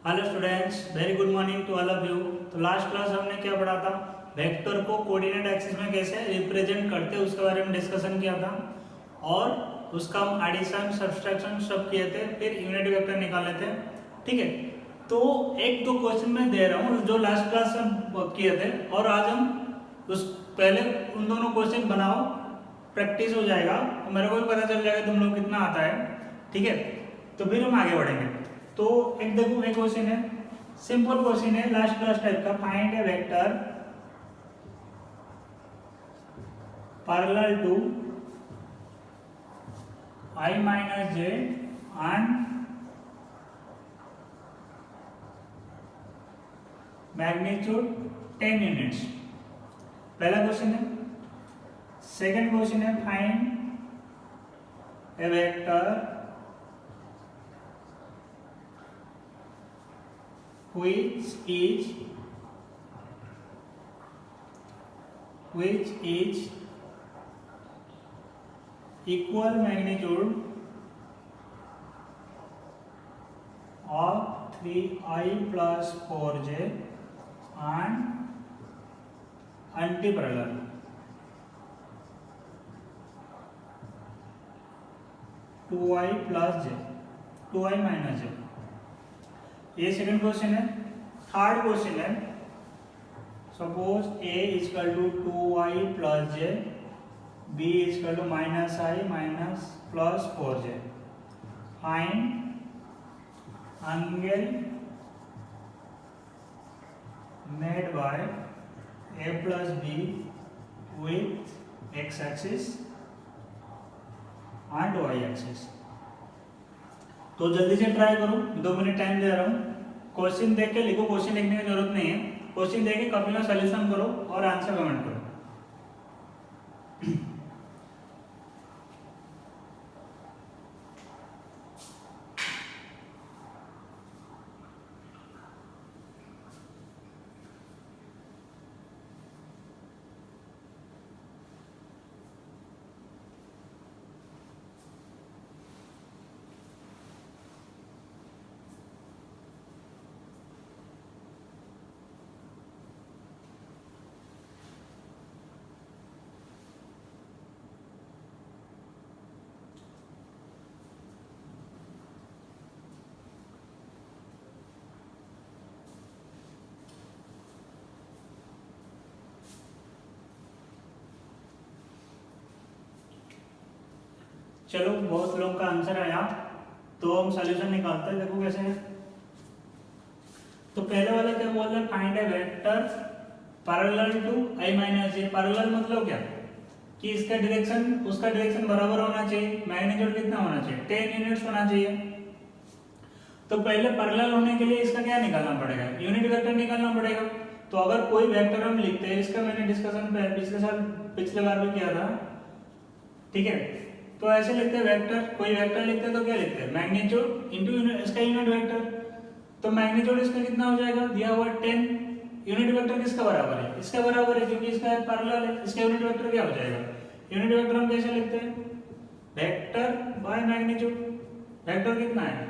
Hello students, very good morning to all of you. तो last class हमने क्या पढ़ा था, वेक्टर को कोऑर्डिनेट एक्सिस में कैसे रिप्रेजेंट करते हैं उसके बारे में डिस्कशन किया था और उसका हम एडिशन सब्सट्रैक्शन सब किए थे, फिर यूनिट वेक्टर निकाले थे। ठीक है, तो एक दो क्वेश्चन मैं दे रहा हूँ जो लास्ट क्लास में किए थे और आज हम उस पहले उन दोनों क्वेश्चन बनाओ, प्रैक्टिस हो जाएगा और मेरे को भी पता चल जाएगा तुम लोग कितना आता है। ठीक है, तो फिर हम आगे बढ़ेंगे। तो एक देखो, एक क्वेश्चन है, सिंपल क्वेश्चन है लास्ट क्लास टाइप का। Find a vector parallel to I minus j and magnitude 10 units. पहला क्वेश्चन है। सेकंड क्वेश्चन है, find a vector which is equal magnitude of 3i plus 4j and antiparallel। 2i plus j, 2i minus j। ये second question है। Third question है, suppose a equal to 2i plus j, b equal to minus i minus plus 4j। Find angle made by a plus b with x axis and y axis. तो जल्दी से try करो, 2 minute time दे रहा हूँ। Question देख के लिखो, question लिखने की जरूरत नहीं है। क्वेश्चन देख के कॉपी में सॉल्यूशन करो और आंसर कमेंट करो। चलो, बहुत लोग का आंसर आया, तो हम सॉल्यूशन निकालते हैं। देखो कैसे है। तो पहले वाला क्या बोल रहे हैं, find a vector parallel to i minus j। Parallel मतलब क्या कि इसका डायरेक्शन उसका डायरेक्शन बराबर होना चाहिए। मैग्नीट्यूड कितना होना चाहिए, 10 यूनिट्स होना चाहिए। तो पहले पैरेलल होने के लिए इसका क्या निकालना पड़ेगा, यूनिट वेक्टर निकालना पड़ेगा। तो अगर कोई वेक्टर हम लिखते हैं, इसका मैंने डिस्कशन पिछले बार भी किया था। ठीक है, तो ऐसे लिखते हैं वेक्टर, कोई वेक्टर लिखते हैं तो क्या लिखते हैं, मैग्नीट्यूड इनटू इसका यूनिट वेक्टर। तो मैग्नीट्यूड इसका कितना हो जाएगा, दिया हुआ 10। यूनिट वेक्टर किसका बराबर है, इसका बराबर है, क्योंकि इसका पैरेलल है। इसका यूनिट वेक्टर क्या हो जाएगा, यूनिट वेक्टर हम कैसे लिखते हैं, वेक्टर बाय मैग्नीट्यूड। वेक्टर कितना है,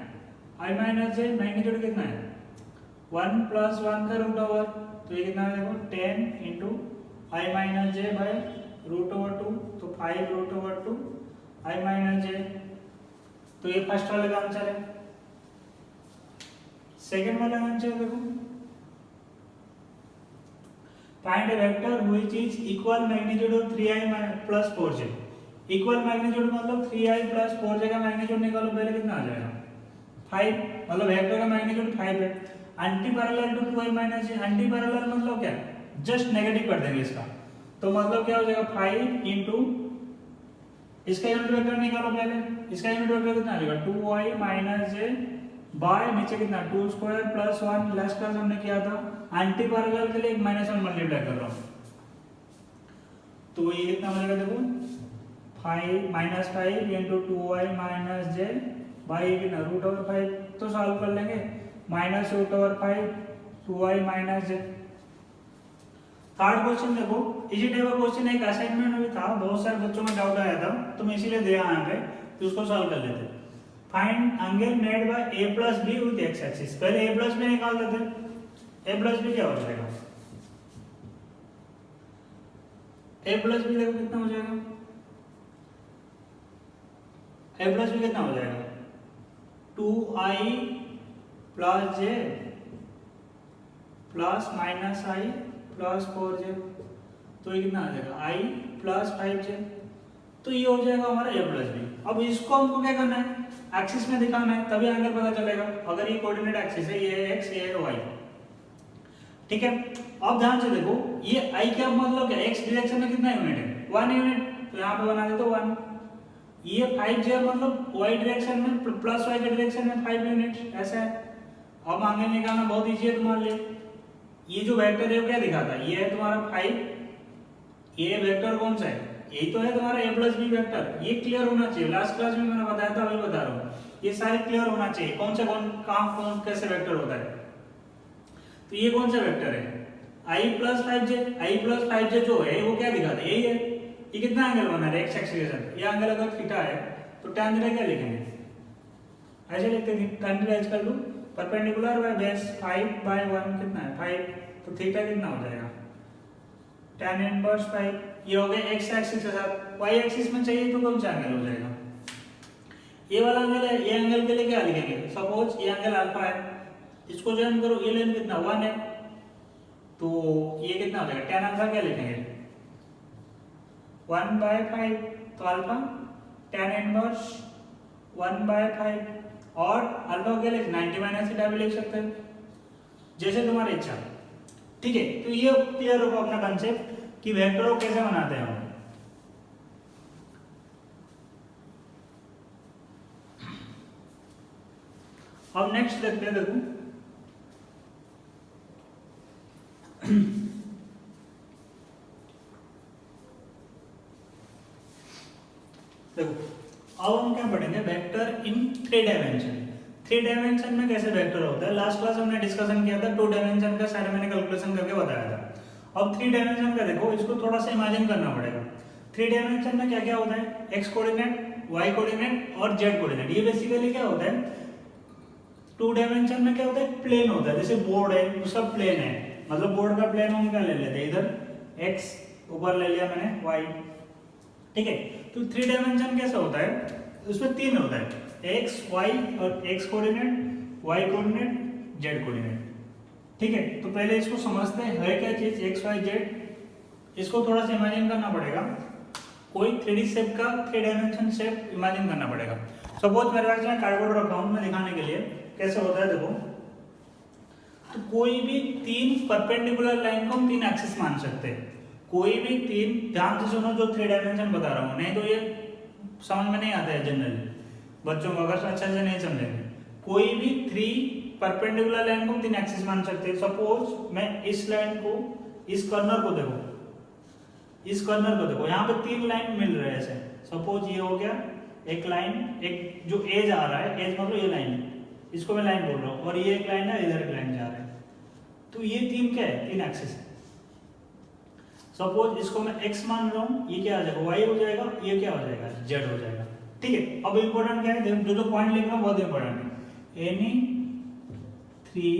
i माइनस j, मैग्नीट्यूड कितना है 1 प्लस 1 का रूट ओवर। तो ये कितना है, 10 into i minus j by root over 2, तो 5 root over 2 i minus j। तो ये फर्स्ट वाले का आंसर है। सेकंड वाला आंसर देखो, find a vector which is equal magnitude of 3i plus 4j। Equal magnitude मतलब 3i प्लस 4j का मैग्नीट्यूड निकालो, पहले कितना आ जाएगा 5, मतलब वेक्टर का मैग्नीट्यूड 5 है। Anti parallel to 2i minus j। Anti parallel मतलब क्या, जस्ट नेगेटिव कर देंगे इसका। तो मतलब क्या हो जाएगा, 5 इंटू इसका यूनिट वेक्टर निकालो पहले। इसका यूनिट वेक्टर कितना आ जाएगा, 2i माइनस j बाय नीचे कितना 2 स्क्वायर प्लस 1। लास्ट क्लास हमने किया था, एंटी पैरेलल के लिए एक माइनस 1 मल्टीप्लाई कर रहा हूं। तो ये कितना हो जाएगा, देखो 5 minus 5 into 2i minus j by कितना रूट ओवर 5। तो सॉल्व कर लेंगे, minus root over 5 2i minus j। Third question देखो, इसी टाइप का क्वेश्चन एक असाइनमेंट में भी था, बहुत सारे बच्चों में डाउट आया था, तो मैं इसीलिए दिया यहाँ पे, तो उसको सॉल्व कर लेते हैं। Find angle made by a plus be with x axis. पहले a प्लस बी निकाल देते हैं। a प्लस बी क्या हो जाएगा? a प्लस बी देखो कितना हो जाएगा? a प्लस बी कितना हो जाएगा? 2i plus j plus minus i plus 4j। तो ये कितना आ जाएगा? i plus 5j। तो ये हो जाएगा हमारा a प्लस बी। अब इसको हमको क्या करना है? एक्सिस में दिखाना है, तभी एंगल पता चलेगा। अगर ये कोऑर्डिनेट एक्सिस है, ये है x, ये है y, ठीक है। अब ध्यान से देखो, ये i क्या मतलब क्या? x डायरेक्शन में कितना यूनिट है? 1 यूनिट। तो यहाँ पे बना दे तो 1। ये 5j मतलब y डायरेक्शन में प्लस y के डायरेक्शन में 5 यूनिट, ऐसा है। अब एंगल निकालना बहुत इजी है तुम्हारे लिए। ये जो वेक्टर है वो क्या दिखाता है? ये है तुम्हारा 5। ये वेक्टर कौन सा है? यही तो है तुम्हारा a प्लस बी वेक्टर। ये क्लियर होना चाहिए। लास्ट क्लास में मैंने बताया था, वही बता रहा हूँ। ये सारे क्लियर होना चाहिए, कौन से कौन कैसे वेक्टर होता है। तो ये कौन सा वेक्टर है? i plus 5j। i plus 5j जो है वो क्या दिखाता है? यही है। ये कितना एंगल बना रहा है? x एक्सिस के साथ। ये एंगल अगर थीटा है तो tan थीटा क्या लिखेंगे? ऐसे लिखते हैं tan theta equal to perpendicular by base 5/1 कितना है? 5। तो थीटा कितना हो जाएगा? tan inverse 5। ये हो गया x एक्सिस के साथ। y एक्सिस में चाहिए तो कौन सा एंगल हो जाएगा? ये वाला एंगल है। ये एंगल के लिए क्या लिखेंगे? सपोज ये एंगल अल्फा है, इसको ज्वाइन करो। ये लेंथ कितना? 1 है। तो ये कितना हो जाएगा? tan अल्फा क्या लिखेंगे? 1/5। तो अल्फा tan इनवर्स 1/5। और अल्फा क्या लिख 90 माइनस थीटा भी लिख सकते हैं, जैसे तुम्हारी इच्छा, ठीक है। तो ये क्लियर होगा अपना कंसेप्ट कि वेक्टर को कैसे बनाते हैं हम। अब नेक्स्ट देखते हैं। देखो देखो अब हम क्या पढ़ेंगे? वेक्टर इन 3 डायमेंशन। 3 डायमेंशन में कैसे वेक्टर होता है? लास्ट क्लास हमने डिस्कशन किया था, 2 डायमेंशन का सारे मैंने कैलकुलेशन करके बताया था। अब 3 डायमेंशन का देखो, इसको थोड़ा सा इमेजिन करना पड़ेगा। 3 डायमेंशन में क्या क्या होता है? x कोऑर्डिनेट, y कोऑर्डिनेट और z कोऑर्डिनेट। ये बेसिकली क्या होता है? 2 डायमेंशन में क्या होता है? प्लेन होता है। जैसे बोर्ड है, उसका प्लेन है, मतलब बोर्ड का प्लेन हम क्या ले लेते हैं? इधर x, ऊपर ले लिया मैंने y, ठीक है। तो 3 डायमेंशन कैसा होता है? उसमें 3 होता है, x, y और x coordinate, y coordinate, z coordinate, ठीक है। तो पहले इसको समझते हैं, है क्या चीज x, y, z। इसको थोड़ा सा इमेजिन करना पड़ेगा। कोई 3D शेप का 3 डायमेंशन शेप इमेजिन करना पड़ेगा। सपोज मेरे पास में कार्डबोर्ड रखा हूं मैं दिखाने के लिए कैसे होता है। देखो, तो कोई भी 3 परपेंडिकुलर लाइन को हम 3 एक्सिस मान सकते हैं। कोई भी 3, ध्यान से सुनो जो 3 डायमेंशन बता रहा हूँ, नहीं तो ये समझ में नहीं आता है जनरली बच्चों को, अगर अच्छे से नहीं समझेंगे। कोई भी 3 परपेंडिकुलर लाइन को हम 3 एक्सिस मान सकते हैं। सपोज मैं इस लाइन को, इस कर्नर को देखो, इस कर्नर को देखो, यहाँ पे 3 लाइन मिल रहे हैं ऐसे। सपोज ये हो गया एक लाइन, एक जो एज आ रहा है, एज मतलब ये लाइन, इसको मैं लाइन बोल रहा हूँ, और ये एक लाइन है, इधर एक लाइन जा रहा है। तो ये 3 क्या है? 3 एक्सिस है। सपोज इसको मैं x मान रहा हूँ, ये क्या आ जाएगा? y हो जाएगा, ये क्या हो जाएगा? z हो जाएगा, ठीक है। अब इंपॉर्टेंट क्या है? जो पॉइंट लिख रहा हूँ बहुत इंपॉर्टेंट है। Any 3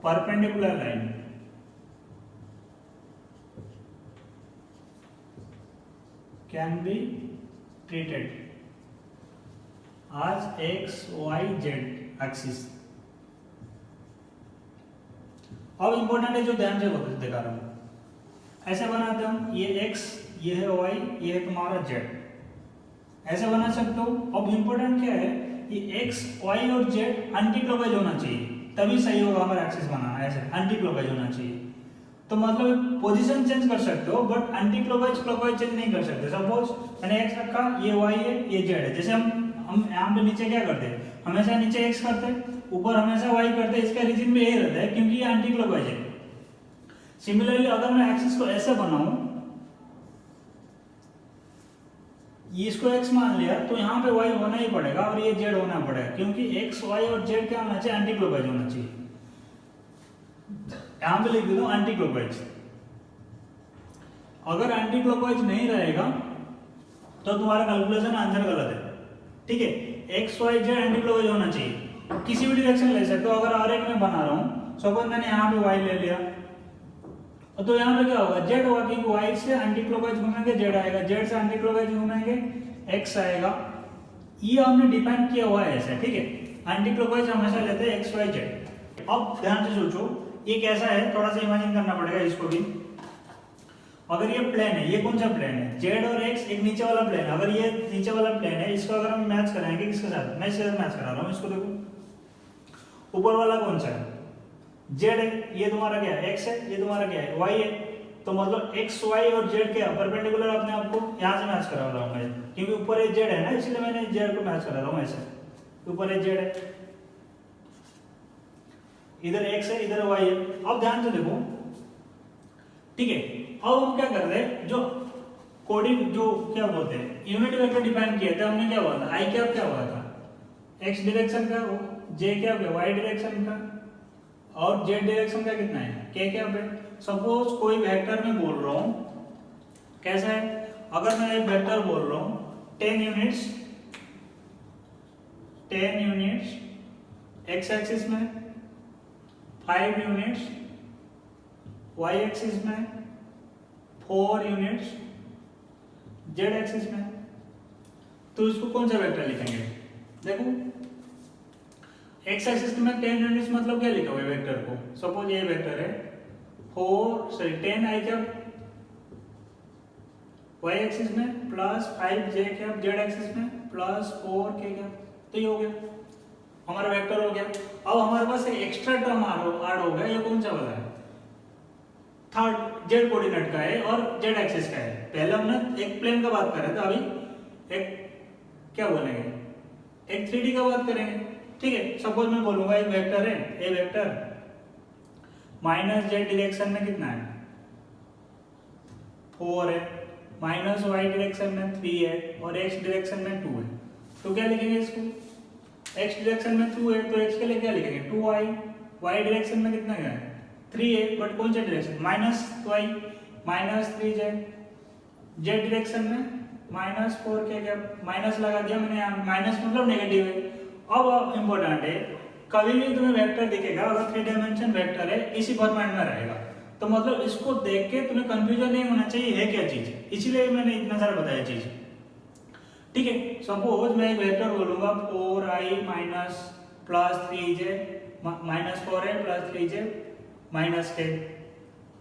perpendicular line can be treated as x, y, z axis. अब इंपॉर्टेंट है जो ध्यान से दिखा रहा हूँ, ऐसे बनाते हम, ये x, ये है y, ये है तुम्हारा z, ऐसे बना सकते हो। अब इंपॉर्टेंट क्या है? ये x, y और z एंटी क्लॉकवाइज होना चाहिए, तभी सही होगा हमारा एक्सिस बनाना। ऐसे एंटी क्लॉकवाइज होना चाहिए। तो मतलब पोजीशन चेंज कर सकते हो, but anti clockwise clockwise change नहीं कर सकते। सपोज मैंने x रखा, ये y है, ये z है। जैसे हम यहाँ पे नीचे क्या करते हैं? हमेशा नीचे x करते हैं, ऊपर हमेशा y करते हैं। इसका रीजन भी यही रहता है क्योंकि ये एंटी क्लॉकवाइज है। सिमिलरली अगर मैं एक्सिस को ऐसे बनाऊं, इसको x मान लिया, तो यहाँ पे y होना ही पड़ेगा और ये z होना पड़ेगा, क्योंकि x, y और z क्या होना चाहिए? एंटी क्लॉकवाइज होना चाहिए। यहाँ पे लिख देता हूँ एंटी क्लॉकवाइज। अगर एंटी क्लॉकवाइज नहीं रहेगा तो तुम्हारा कैलकुलेशन आंसर गलत है, ठीक है। X y z anti clockwise होना चाहिए, किसी भी डायरेक्शन ले सकते हो। अगर R1 में बना रहा हूँ, सपोज मैंने यहाँ पे y ले लिया, तो यहाँ पे क्या होगा, z होगा, क्योंकि y से एंटी क्लॉकवाइज घूमेंगे z आएगा, z से एंटी क्लॉकवाइज घूमेंगे x आएगा। ये हमने डिफाइन किया हुआ है ऐसे, ठीक है। एंटी क्लॉकवाइज हमेशा लेते हैं x y z। अब ध्यान से सोचो ये कैसा है, थोड़ा सा इमेजिन करना पड़ेगा इसको भी। अगर ये प्लेन है, ये कौन सा प्लेन है, z और x एक नीचे वाला प्लेन है। अगर ये नीचे वाला प्लेन है, इसको अगर हम मैच कराएंगे किसके साथ, मैं इसके साथ मैच करा रहा हूँ, इसको देखो। ऊपर वाला कौन सा है, z है, ये तुम्हारा क्या है x है, ये तुम्हारा क्या है y है। तो मतलब x y और z क्या परपेंडिकुलर अपने आप को यहाँ से मैच करा रहा हूँ मैं, क्योंकि ऊपर ये z है ना, इसलिए मैंने z को मैच करा रहा हूँ ऐसे। ऊपर ये z है, इधर x है, इधर y है। अब ध्यान से देखो, ठीक है। अब हम क्या कर रहे हैं, जो कोडिंग जो क्या बोलते हैं यूनिट वेक्टर डिफाइन किया था हमने, क्या हुआ था, आई कैप क्या हुआ था x डायरेक्शन का, j कैप है y डायरेक्शन का, और z डायरेक्शन का कितना है k कैप है। सपोज कोई वेक्टर में बोल रहा हूं, कैसा है, अगर मैं एक वेक्टर बोल रहा हूं 10 यूनिट्स x एक्सिस में, 5 यूनिट्स y एक्सिस में, 4 यूनिट्स z एक्सिस में, तो इसको कौन सा वेक्टर लिखेंगे। देखो x एक्सिस में 10 यूनिट्स मतलब क्या लिखा हुआ है वेक्टर को, सपोज ये वेक्टर है 10 आई कैप y एक्सिस में plus 5 j cap z axis में प्लस 4 k कैप। तो ये हो गया हमारा वेक्टर हो गया। अब हमारे पास एक एक्स्ट्रा टर्म ऐड हो गया, ये कौन सा वाला है, थर्ड जेड कोऑर्डिनेट का है और जेड एक्सिस का है। पहले हमने एक प्लेन का बात कर रहे थे, अभी एक क्या बोलेंगे, एक 3D का बात करेंगे, ठीक है। सपोज मैं बोलूंगा एक वेक्टर है, ए वेक्टर माइनस जेड डायरेक्शन में कितना है 4 है, माइनस वाई डायरेक्शन में 3 है, और एक्स डायरेक्शन में 2 है। तो क्या लिखेंगे इसको, एक्स डायरेक्शन में 2 है तो एक्स के लिए क्या लिखेंगे 2y, वाई डायरेक्शन में कितना है 3 है, बट कौन सा direction minus Y minus 3 Z, Z direction में माइनस 4 के कैप, माइनस लगा दिया मैंने यहाँ, माइनस मतलब नेगेटिव है। अब इंपॉर्टेंट है, कभी भी तुम्हें वेक्टर दिखेगा अगर 3 डायमेंशन वेक्टर है इसी फॉर्मेट में रहेगा, तो मतलब इसको देख के तुम्हें कंफ्यूजन नहीं होना चाहिए है क्या चीज, इसीलिए मैंने इतना सारा बताया चीज, ठीक है। सपोज मैं एक वेक्टर बोलूंगा 4i minus plus 3j minus 4 है प्लस 3j माइनस के,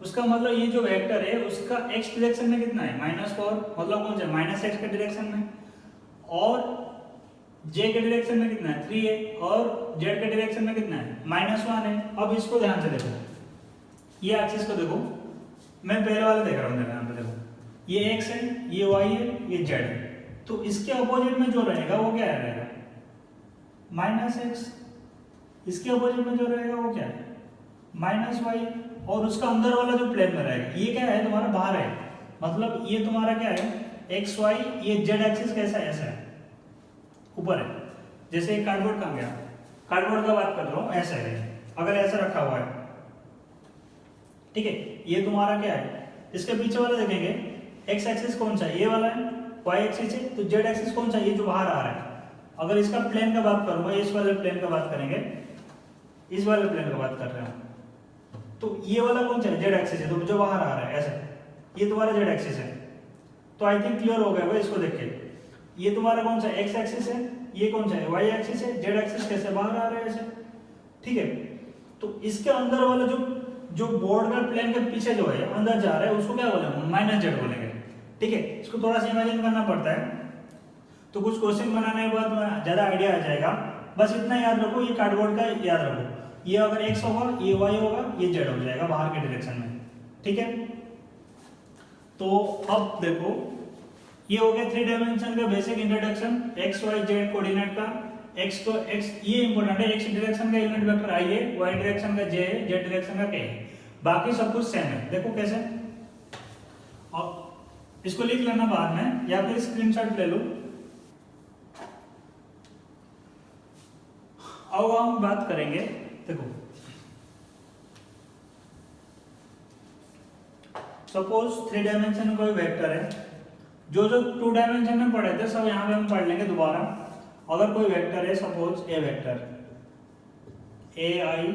उसका मतलब ये जो वेक्टर है उसका x डायरेक्शन में कितना है -4, मतलब कौन सा माइनस एक्स के डायरेक्शन में, और j के डायरेक्शन में कितना है 3 है, और z के डायरेक्शन में कितना है -1 है। अब इसको ध्यान से देखो, ये एक्सिस को देखो, मैं पहले वाला देख रहा हूँ, ध्यान से देखो, ये x है, ये y है, ये z है, तो इसके अपोजिट में जो रहेगा वो क्या रहेगा -x, इसके अपोजिट में जो रहेगा वो क्या है -y, और उसका अंदर वाला जो प्लेन में रहेगा ये क्या है तुम्हारा बाहर है, मतलब ये तुम्हारा क्या है x y, ये z एक्सिस कैसा है ऐसा है ऊपर है। जैसे कार्डबोर्ड कहाँ गया, कार्डबोर्ड का बात कर रहा हूँ, ऐसा है अगर ऐसा रखा हुआ है, ठीक है। ये तुम्हारा क्या है, इसके पीछे वाला देखेंगे x एक्सिस कौन सा है, ये वाला है, y एक्सिस है, तो z एक्सिस कौन सा है, ये जो बाहर आ रहा है। अगर इसका प्लेन का बात करूंगा, इस वाले प्लेन का बात करेंगे, इस वाले प्लेन का बात कर रहे हैं, तो ये वाला कौन सा है z एक्सिस है, तो जो बाहर आ रहा है ऐसा, ये तुम्हारा z एक्सिस है। तो आई थिंक क्लियर हो गया भाई, इसको देख के, ये तुम्हारा कौन सा x एक्सिस है, ये कौन सा है y एक्सिस है, z एक्सिस कैसे बाहर आ रहा है ऐसे, ठीक है। तो इसके अंदर वाला जो बोर्ड का प्लेन के पीछे जो है अंदर जा रहा है उसको क्या बोलेंगे -z बोलेंगे, ठीक है। इसको थोड़ा सा इमेजिन करना पड़ता है, तो कुछ क्वेश्चन बनाने के बाद ज्यादा आइडिया आ जाएगा। बस इतना याद रखो, ये कार्डबोर्ड का याद रखो, ये अगर x होगा, ये y होगा, ये z हो जाएगा बाहर के डायरेक्शन में, ठीक है। तो अब देखो ये हो गया 3 डायमेंशन का basic introduction x y z coordinate का। x को x, ये इंपॉर्टेंट है, x डायरेक्शन का यूनिट वेक्टर i है, y डायरेक्शन का j है, z डायरेक्शन का k है, बाकी सब कुछ सेम है। देखो कैसे, और इसको लिख लेना बाद में या फिर स्क्रीनशॉट ले लो। अब हम बात करेंगे, देखो सपोज 3 डायमेंशन कोई वेक्टर है, जो 2 डायमेंशन में पढ़े थे सब यहाँ पे हम पढ़ लेंगे दोबारा। अगर कोई वेक्टर है, suppose A vector A I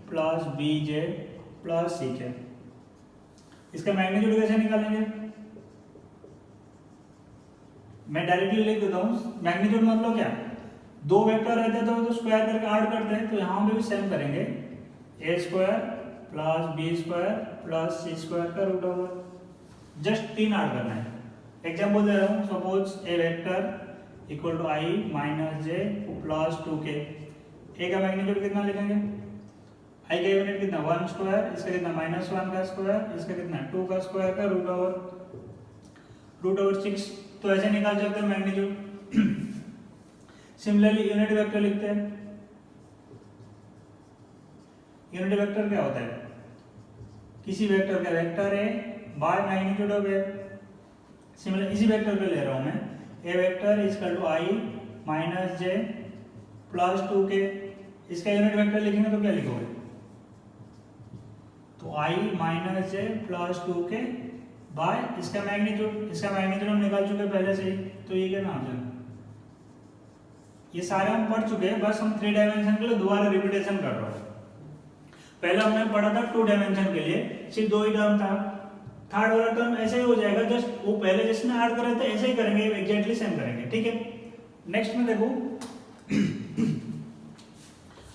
plus B J plus C K, इसका मैग्नीट्यूड कैसे निकालेंगे? मैं डायरेक्टली लिख देता हूँ। मैग्नीट्यूड मतलब क्या, दो वेक्टर रहते तो स्क्वायर करके ऐड करते हैं, तो यहाँ पे भी सेम करेंगे। A square plus B square plus C square का रूट ओवर, जस्ट 3 ऐड करना है। एग्जाम्पल दे रहा हूँ, suppose A vector equal to I minus J plus 2k। A का मैग्नीट्यूड कितना लिखेंगे? आई का यूनिट कितना 1 स्क्वायर, इसका कितना -1 का स्क्वायर, इसका कितना 2 का स्क्वायर का रूट ओवर 6। तो ऐसे निकाल सकते हैं मैग्नीट्यूड। सिमिलरली यूनिट वेक्टर लिखते हैं। यूनिट वेक्टर क्या होता है? किसी वेक्टर का वेक्टर है by magnitude of A. Similar इसी वेक्टर पे ले रहा हूं मैं, A vector equal to I minus J plus 2k। इसका यूनिट वेक्टर लिखेंगे तो क्या लिखोगे? तो I minus J plus 2k by इसका मैग्नीट्यूड हम निकाल चुके पहले से ही, तो ये क्या नाम है? ये सारे हम पढ़ चुके हैं, बस हम 3 डायमेंशन के लिए दोबारा रिपीटेशन कर रहा हूँ। पहले हमने पढ़ा था 2 डायमेंशन के लिए सिर्फ 2 ही टर्म था। थर्ड वाला टर्म ऐसे ही हो जाएगा, जस्ट वो पहले जिसने ऐड करे थे ऐसे ही करेंगे, एग्जैक्टली सेम करेंगे, ठीक है। नेक्स्ट में देखो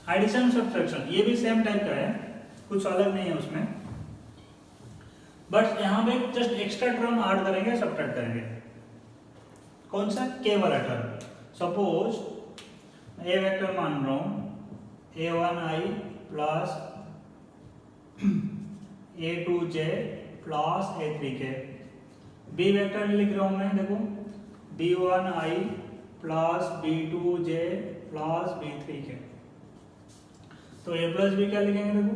एडिशन सब्ट्रैक्शन, ये भी सेम टाइप का है, कुछ अलग नहीं है उसमें, बट यहाँ पे जस्ट एक्स्ट्रा टर्म ऐड करेंगे, सब्ट्रैक्ट करेंगे। कौन सा? के वाला टर्म। सपोज ए वेक्टर मान रहा हूं a1i plus a2j plus a3k। B vector लिख रहा हूं मैं, देखो b1i plus b2j plus b3k। तो a प्लस बी क्या लिखेंगे? देखो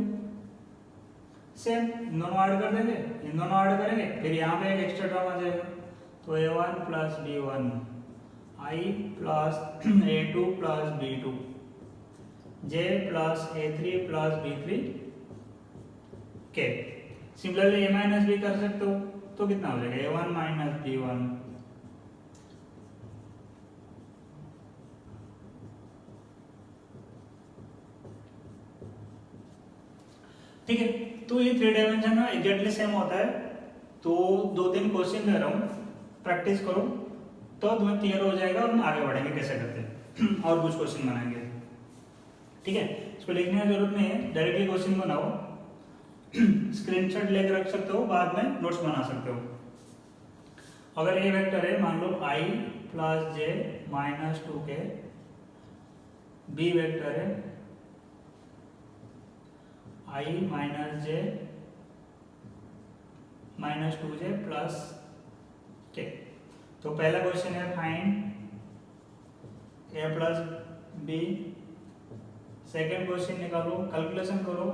सेम, दोनों ऐड कर देंगे, इन दोनों ऐड करेंगे, फिर यहाँ पे एक एक्स्ट्रा टर्म आ जाएगा। तो a1 plus b1 i plus a2 plus b2 j plus a3 plus b3 k। Similarly a minus b कर सकते हो, तो कितना हो जाएगा? a1 minus b1। ठीक है, तो ये 3 डायमेंशन में एग्जैक्टली सेम होता है। तो 2-3 क्वेश्चन दे रहा हूँ, प्रैक्टिस करो तो तुम्हें क्लियर हो जाएगा और हम आगे बढ़ेंगे कैसे करते हैं। और कुछ क्वेश्चन बनाएंगे, ठीक है। इसको लिखने की जरूरत नहीं है, डायरेक्टली क्वेश्चन बनाओ। स्क्रीनशॉट लेकर रख सकते हो, बाद में नोट्स बना सकते हो। अगर ए वेक्टर है, मान लो i plus j minus 2k। B vector है i minus j minus 2j plus k। तो पहला क्वेश्चन है find a plus b. Second question निकालो, कैलकुलेशन करो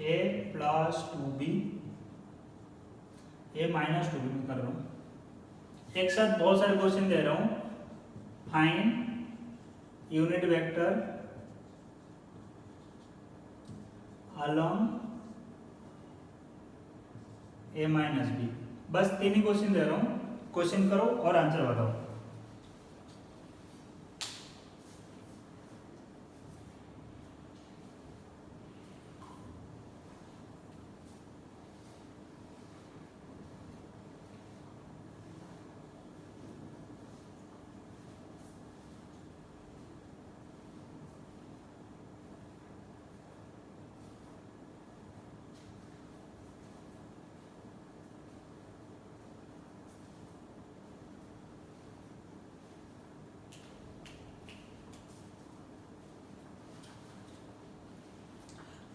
a plus 2b, a minus 2b में कर रहा हूँ। एक साथ बहुत सारे क्वेश्चन दे रहा हूँ। Find unit vector along a minus b. बस 3 ही क्वेश्चन दे रहा हूँ, क्वेश्चन करो और आंसर बताओ।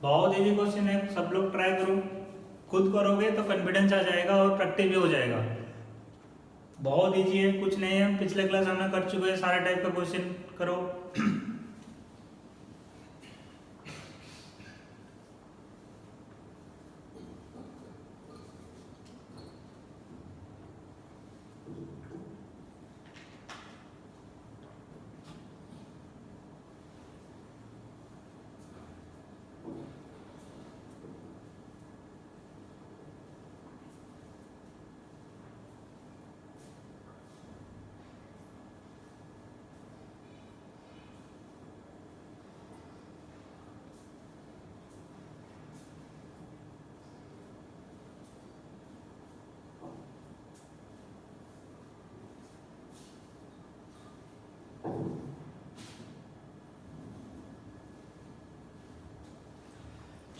बहुत इजी क्वेश्चन है, सब लोग ट्राई करो। खुद करोगे तो कॉन्फिडेंस आ जाएगा और प्रैक्टिस भी हो जाएगा। बहुत इजी है, कुछ नहीं है, पिछले क्लास हमने कर चुके हैं, सारे टाइप का क्वेश्चन करो।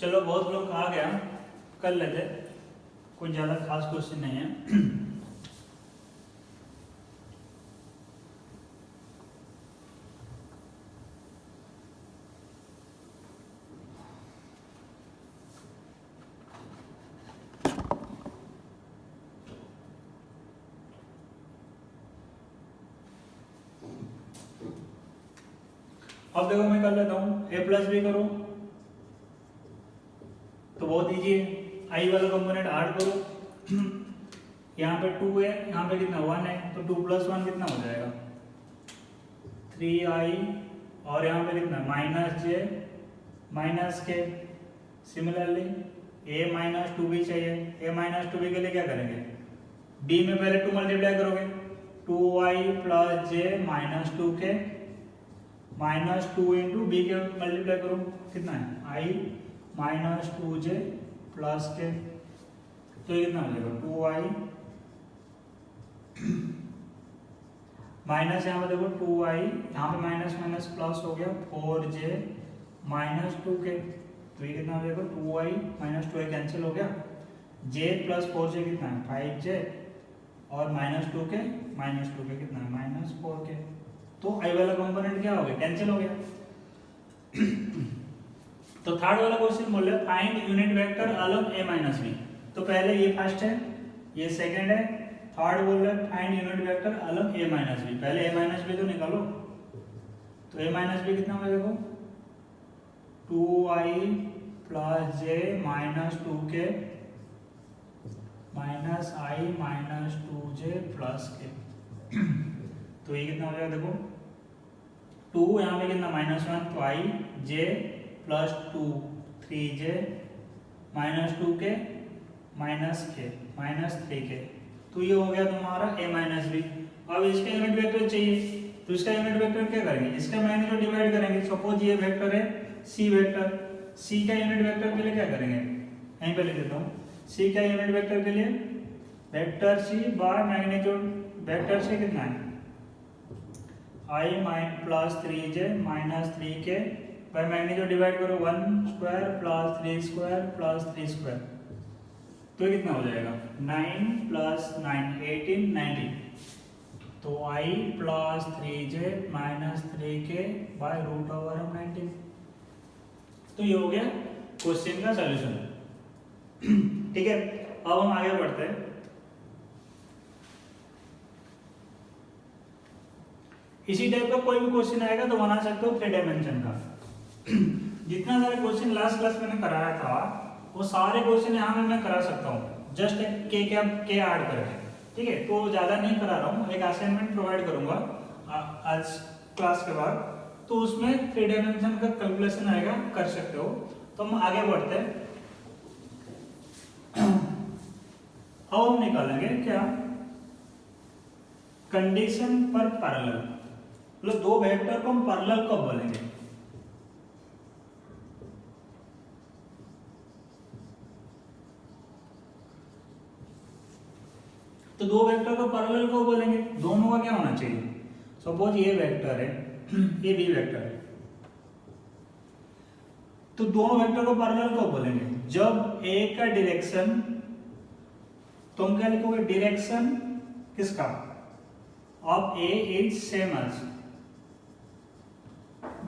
चलो बहुत लोग आ गया, कर लेते, कोई ज़्यादा खास क्वेश्चन नहीं है। अब देखो मैं कर लेता हूँ, a प्लस बी करो तो बहुत इजी है, आई वाला कंपोनेंट ऐड करो, यहाँ पे 2 है, यहाँ पे कितना 1 है, तो 2 + 1 कितना हो जाएगा 3i, और यहाँ पे कितना -j -k। Similarly a - 2b चाहिए, a - 2b के लिए क्या करेंगे, b में पहले 2 मल्टीप्लाई करोगे, 2i + j - 2k -2 × b के मल्टीप्लाई करो, कितना है i - 2j + k, तो ये कितना हो जाएगा 2i माइनस, यहाँ पे देखो 2i, यहाँ पे माइनस माइनस प्लस हो गया 4j - 2k, तो ये कितना हो जाएगा 2i - 2i कैंसिल हो गया, j + 4j कितना है 5j, और -2k कितना है -4k, तो i वाला कंपोनेंट क्या हो गया कैंसिल हो गया। तो थर्ड वाला क्वेश्चन बोल रहे फाइंड यूनिट वेक्टर अलग a - b, तो पहले ये फर्स्ट है, ये सेकंड है, थर्ड बोल रहे फाइंड यूनिट वेक्टर अलग a - b, पहले a - b तो निकालो, तो a - b कितना होगा देखो 2i + j - 2k -i - 2j + k, तो ये कितना हो जाएगा देखो 2, यहाँ पे कितना -1, तो i j + 2 3j - 2k -k -3k, तो ये हो गया तुम्हारा a - b। अब इसका यूनिट वेक्टर चाहिए, तो इसका यूनिट वेक्टर क्या करेंगे, इसका मैग्नीट्यूड डिवाइड करेंगे, सपोज ये वेक्टर है c वेक्टर, c का यूनिट वेक्टर के लिए क्या करेंगे, यहीं पे लिख देता हूँ, c का यूनिट वेक्टर के लिए vector c by magnitude, vector c कितना है i + 3j - 3k by magnitude divide करो 1² + 3² + 3², तो ये कितना हो जाएगा 9 + 9 18 19, तो i + 3j - 3k बाय √19, तो ये हो गया क्वेश्चन का सॉल्यूशन। ठीक है, अब हम आगे बढ़ते हैं। इसी टाइप का कोई भी क्वेश्चन आएगा तो बना सकते हो 3 डायमेंशन का। जितना सारे क्वेश्चन लास्ट क्लास मैंने कराया था वो सारे क्वेश्चन यहाँ में मैं करा सकता हूँ, जस्ट एक के ऐड करके, ठीक है, तो ज़्यादा नहीं करा रहा हूँ, एक असाइनमेंट प्रोवाइड करूँगा आज क्लास के बाद, तो उसमें 3 डायमेंशन का कैलकुलेशन आएगा, कर सकते हो। तो हम आगे बढ़ते हैं, अब हम निकालेंगे क्या कंडीशन पर पैरेलल, मतलब 2 वेक्टर को हम पैरेलल कब बोलेंगे, तो 2 वेक्टर को पैरेलल कब बोलेंगे, दोनों का क्या होना चाहिए, सपोज ये वेक्टर है ये बी वेक्टर है, तो दोनों वेक्टर को पैरेलल कब बोलेंगे, जब ए का डायरेक्शन, तो हम क्या लिखोगे डायरेक्शन किसका of a is same as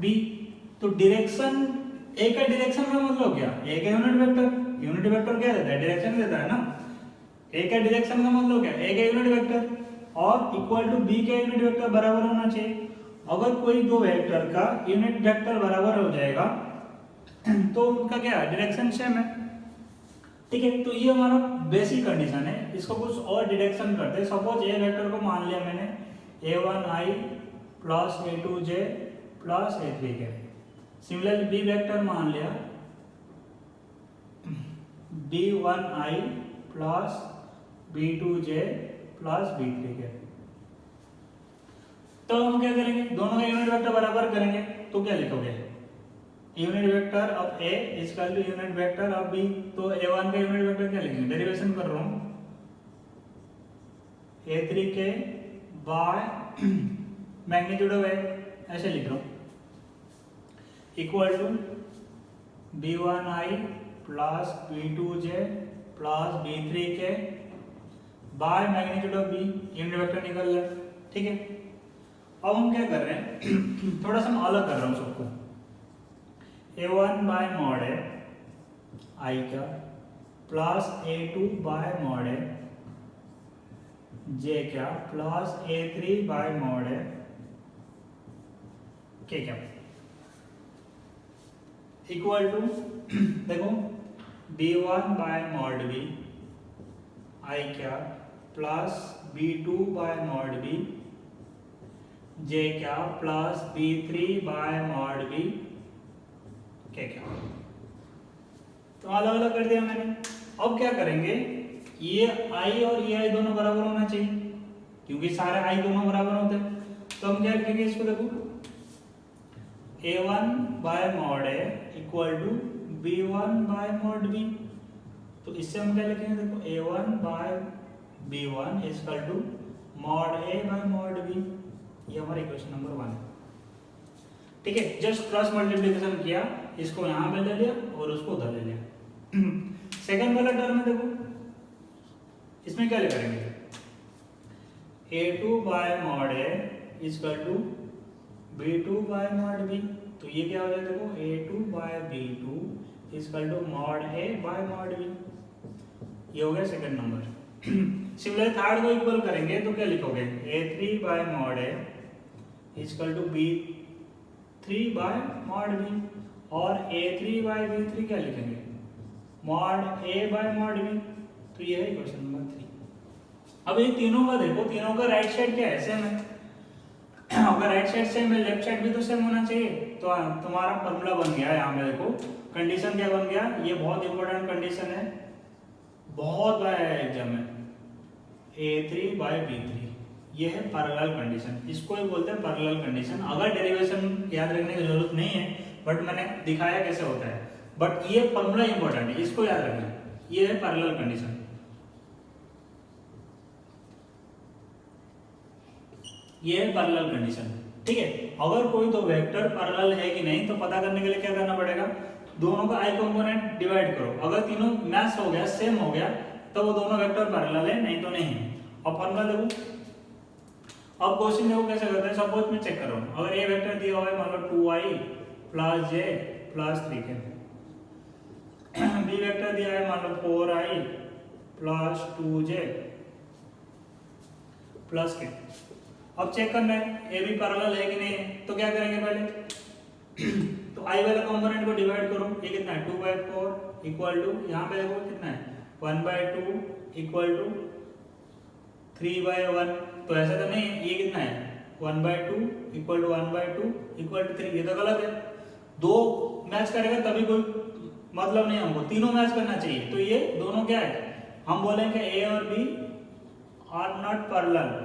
b, तो डायरेक्शन ए का डायरेक्शन का मतलब क्या, ए का यूनिट वेक्टर क्या देता है डायरेक्शन देता है ना, ए का डायरेक्शन का मतलब क्या, ए का यूनिट वेक्टर और इक्वल टू बी का यूनिट वेक्टर बराबर होना चाहिए। अगर कोई 2 वेक्टर का यूनिट वेक्टर बराबर हो जाएगा तो उनका क्या डायरेक्शन सेम है, ठीक है, तो ये हमारा बेसिक कंडीशन है। इसको कुछ और डिडक्शन करते हैं, सपोज ए वेक्टर को मान लिया मैंने a1i + a2j + a3k, similarly B vector मान लिया b1i + b2j + b3k, तो हम क्या करेंगे दोनों का यूनिट वेक्टर बराबर करेंगे, तो क्या लिखोगे unit vector of a equal to unit vector of b, तो a1 का यूनिट वेक्टर क्या लिखेंगे, डेरिवेशन कर रहा हूं a3k बाय मैग्नीट्यूड ऑफ ए, ऐसे लिख रहा हूं equal to b1i plus b2j plus b3k by magnitude of b, unit vector निकल रहा है। ठीक है, अब हम क्या कर रहे हैं थोड़ा सा मैं अलग कर रहा हूँ सबको। a1 बाय मॉड है आई का प्लस a2 बाय मॉड है जे क्या प्लस a3 बाय मॉड है के क्या इक्वल टू देखो b1 बाय मॉड b आई क्या plus b2 by mod b जे क्या plus b3 by mod b के क्या। तो अलग अलग कर दिया मैंने। अब क्या करेंगे, ये i और ये i दोनों बराबर होना चाहिए क्योंकि सारे i दोनों बराबर होते हैं। तो हम क्या लिखेंगे इसको, देखो a1 by mod a equal to b1 by mod b। तो इससे हम क्या लिखेंगे, देखो a1 by b1 equal to mod a by mod b। ये हमारा इक्वेशन नंबर 1 है। ठीक है, जस्ट क्रॉस मल्टीप्लिकेशन किया, इसको यहाँ पे ले लिया और उसको उधर ले लिया। सेकंड वाला टर्म है, देखो इसमें क्या करेंगे, a2 by mod a equal to b2 by mod b। तो ये क्या हो जाएगा, देखो a2 by b2 equal to mod a by mod b। ये हो गया सेकंड नंबर। सिमिलर थर्ड को इक्वल करेंगे तो क्या लिखोगे, a3 by mod a equal to b3 by mod b और a3 बाय b3 क्या लिखेंगे, mod a by mod b। तो ये है क्वेश्चन नंबर 3। अब ये तीनों का देखो, तीनों का राइट साइड क्या है, सेम है। अगर राइट साइड सेम है, लेफ्ट साइड भी तो सेम होना चाहिए। तो तुम्हारा फॉर्मूला बन गया यहाँ पे, देखो कंडीशन क्या बन गया, ये बहुत इंपॉर्टेंट कंडीशन है, बहुत बार एग्जाम में, a3 बाय b3 ये है पैरेलल कंडीशन, इसको ही बोलते हैं पैरेलल कंडीशन। अगर डेरिवेशन याद रखने की जरूरत नहीं है, बट मैंने दिखाया कैसे होता है, बट ये फॉर्मूला इंपॉर्टेंट है, इसको याद रखना। ये है पैरेलल कंडीशन, ये है पैरेलल कंडीशन। ठीक है, अगर कोई दो वेक्टर पैरेलल है कि नहीं तो पता करने के लिए क्या करना पड़ेगा, दोनों का आई कंपोनेंट डिवाइड करो। अगर तीनों मैच हो गया, सेम हो गया, तो वो दोनों वेक्टर पैरेलल है, नहीं तो नहीं है। अब फॉर्मूला देखो, अब क्वेश्चन देखो कैसे करते हैं। सपोज मैं चेक कर रहा हूं, अगर ये वेक्टर दिया हुआ है मान लो 2i plus j plus 3k, b vector दिया है मान लो 4i plus 2j plus k। अब चेक करना है ए भी पैरेलल है कि नहीं है, तो क्या करेंगे पहले तो i वाला कंपोनेंट को डिवाइड करो। ये कितना है, 2/4 इक्वल टू, यहाँ पे देखो कितना है 1/2 इक्वल टू 3/1। तो ऐसा तो नहीं है, ये कितना है 1/2 इक्वल टू 1/2 इक्वल टू 3। ये तो गलत है, दो मैच करेगा तभी कोई मतलब नहीं, हमको तीनों मैच करना चाहिए। तो ये दोनों क्या है, हम बोलेंगे ए और बी आर नॉट पैरेलल।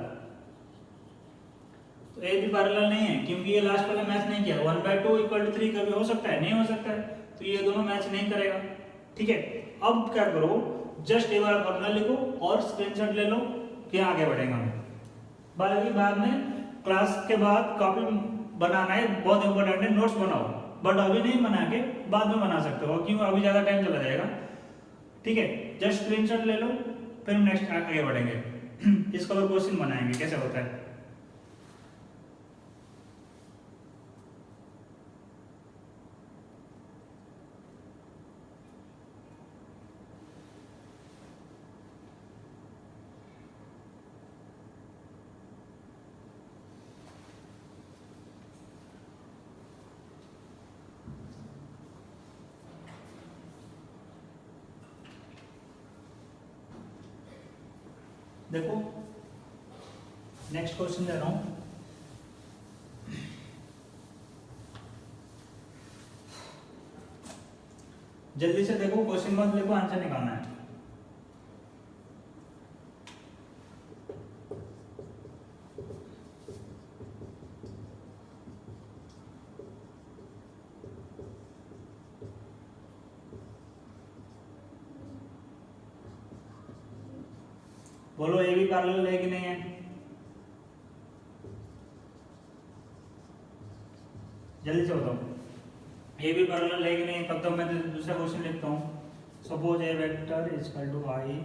तो ए भी पैरेलल नहीं है क्योंकि ये लास्ट वाला मैच नहीं किया। 1/2 इक्वल टू 3 कभी हो सकता है, नहीं हो सकता है, तो ये दोनों मैच नहीं करेगा। ठीक है, अब क्या करो, जस्ट ये वाला फॉर्मूला लिखो और स्क्रीनशॉट ले लो कि आगे बढ़ेंगे हम। बाकी बाद में क्लास के बाद कॉपी बनाना है, बहुत इंपॉर्टेंट है, नोट्स बनाओ, बट अभी नहीं बना के बाद में बना सकते हो, क्यों अभी ज्यादा टाइम चला जाएगा। ठीक है, जस्ट स्क्रीनशॉट ले लो, फिर हम नेक्स्ट आगे बढ़ेंगे। इसका और क्वेश्चन बनाएंगे कैसे होता है। देखो नेक्स्ट क्वेश्चन दे रहा हूं, जल्दी से देखो, क्वेश्चन मत लिखो, आंसर निकालना है। बोलो ए भी पैरेलल है कि नहीं है, जल्दी से बताओ। ए भी पैरेलल है कि नहीं, तब तक मैं दूसरा क्वेश्चन लिखता हूँ। Suppose A vector is equal to i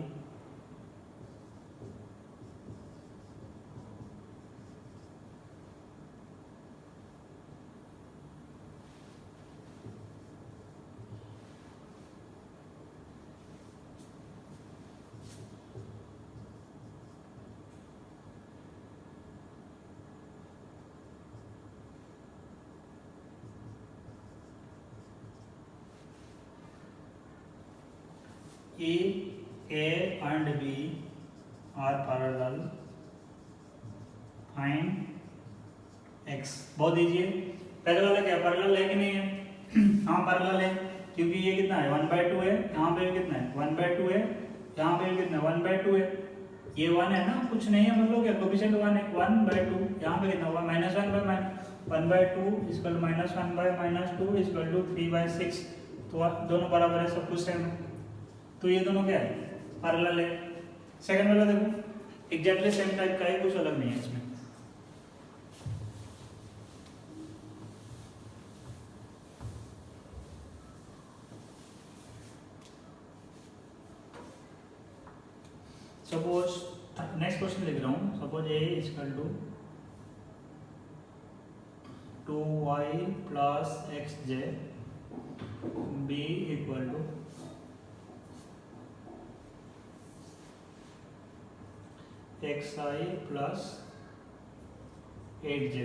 if A and B are parallel find x। बहुत इजी है। पहले वाला क्या पैरेलल है कि नहीं है? हाँ पैरेलल है, क्योंकि ये कितना है 1/2 है, यहाँ पे भी कितना है 1/2 है, यहाँ पे भी कितना 1/2 है, ये 1 है ना, कुछ नहीं है मतलब क्या कोएफिशिएंट 1 है 1/2, यहाँ पे कितना हुआ -1/(-1/2) इक्वल -1/(-2) इक्वल टू 3/6। तो दोनों बराबर है, सब कुछ सेम है, तो ये दोनों क्या है पैरेलल है। सेकंड वाला देखो एग्जैक्टली सेम टाइप का है, कुछ अलग नहीं है इसमें। सपोज नेक्स्ट क्वेश्चन लिख रहा हूँ। Suppose a equal to 2y plus xj, b equal to xi plus 8j।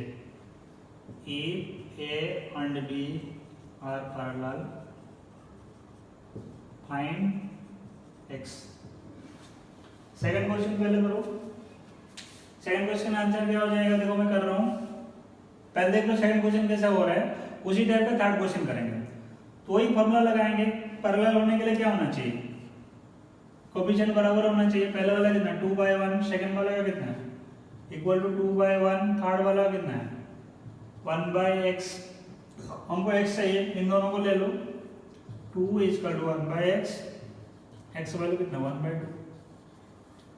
If a and b are parallel, find x। Second question पहले करो। सेकंड क्वेश्चन आंसर क्या हो जाएगा, देखो मैं कर रहा हूँ। पहले देख लो सेकंड क्वेश्चन कैसा हो रहा है, उसी टाइप का थर्ड क्वेश्चन करेंगे। तो वही फॉर्मूला लगाएंगे, पैरेलल होने के लिए क्या होना चाहिए, कोएफिशिएंट बराबर होना चाहिए। पहले वाला कितना 2/1, सेकंड वाला का कितना है इक्वल टू 2/1, थर्ड वाला कितना है 1/x। हमको x चाहिए, इन दोनों को ले लो, 2 equal to 1/x, x value कितना 1/2,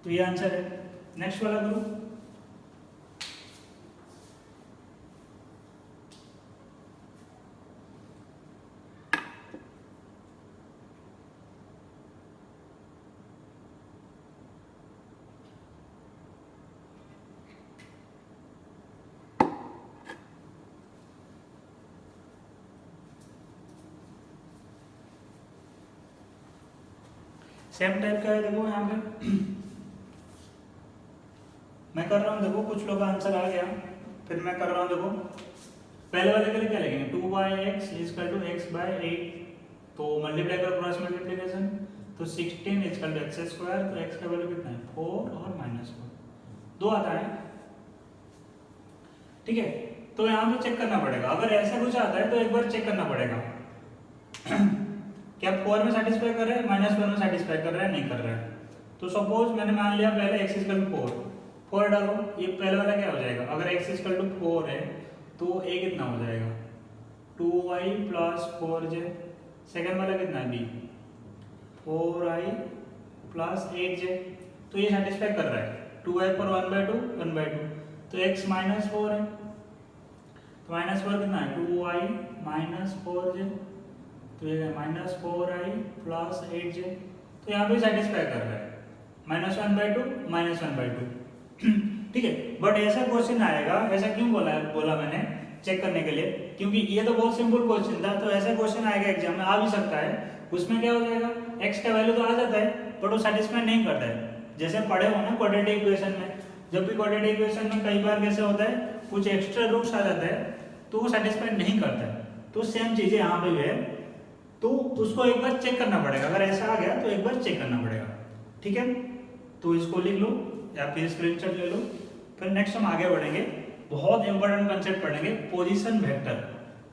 तो ये आंसर है। नेक्स्ट वाला करो। सेम टाइप का है, देखो यहाँ पे मैं कर रहा हूँ, देखो कुछ लोग का आंसर आ गया, फिर मैं कर रहा हूँ। देखो पहले वाले के लिए क्या लिखेंगे 2/x इक्वल टू x/8, तो मल्टीप्लाई करो क्रॉस मल्टीप्लिकेशन, तो 16 इक्वल टू x², तो x का वैल्यू कितना है 4 और -4, 2 आता है। ठीक है, तो यहाँ पे चेक करना पड़ेगा, अगर ऐसा कुछ आता है तो एक बार चेक करना पड़ेगा क्या 4 में सेटिस्फाई कर रहा है, -1 में सेटिस्फाई कर रहा है, नहीं कर रहा है। तो सपोज मैंने मान लिया पहले x इक्वल टू 4 डालो, ये पहले वाला क्या हो जाएगा, अगर x इक्वल टू 4 है तो a कितना हो जाएगा 2y प्लस 4j। सेकेंड वाला कितना है b 4i प्लस 8j, तो ये सेटिस्फाई कर रहा है 2y पर 1/2, तो x -4 है, तो -4 कितना है 2y माइनस 4j, तो ये -4i प्लस 8j, तो यहाँ पे सेटिस्फाई कर रहा है -1/2। ठीक है, बट ऐसा क्वेश्चन आएगा, ऐसा क्यों बोला मैंने चेक करने के लिए, क्योंकि ये तो बहुत सिंपल क्वेश्चन था, तो ऐसा क्वेश्चन आएगा एग्जाम में, आ भी सकता है। उसमें क्या हो जाएगा x का वैल्यू तो आ जाता है बट वो सेटिस्फाई नहीं करता है। जैसे पढ़े हो ना क्वाड्रेटिक इक्वेशन में, जब भी क्वाड्रेटिक इक्वेशन में कई बार कैसे होता है कुछ एक्स्ट्रा रूट्स आ जाता है तो वो सेटिस्फाई नहीं करता है, तो सेम चीजें यहाँ पे भी है, तो उसको एक बार चेक करना पड़ेगा। अगर ऐसा आ गया तो एक बार चेक करना पड़ेगा। ठीक है, तो इसको लिख लो या फिर स्क्रीनशॉट ले लो। फिर नेक्स्ट हम आगे बढ़ेंगे, बहुत इंपॉर्टेंट कंसेप्ट पढ़ेंगे पोजीशन वेक्टर।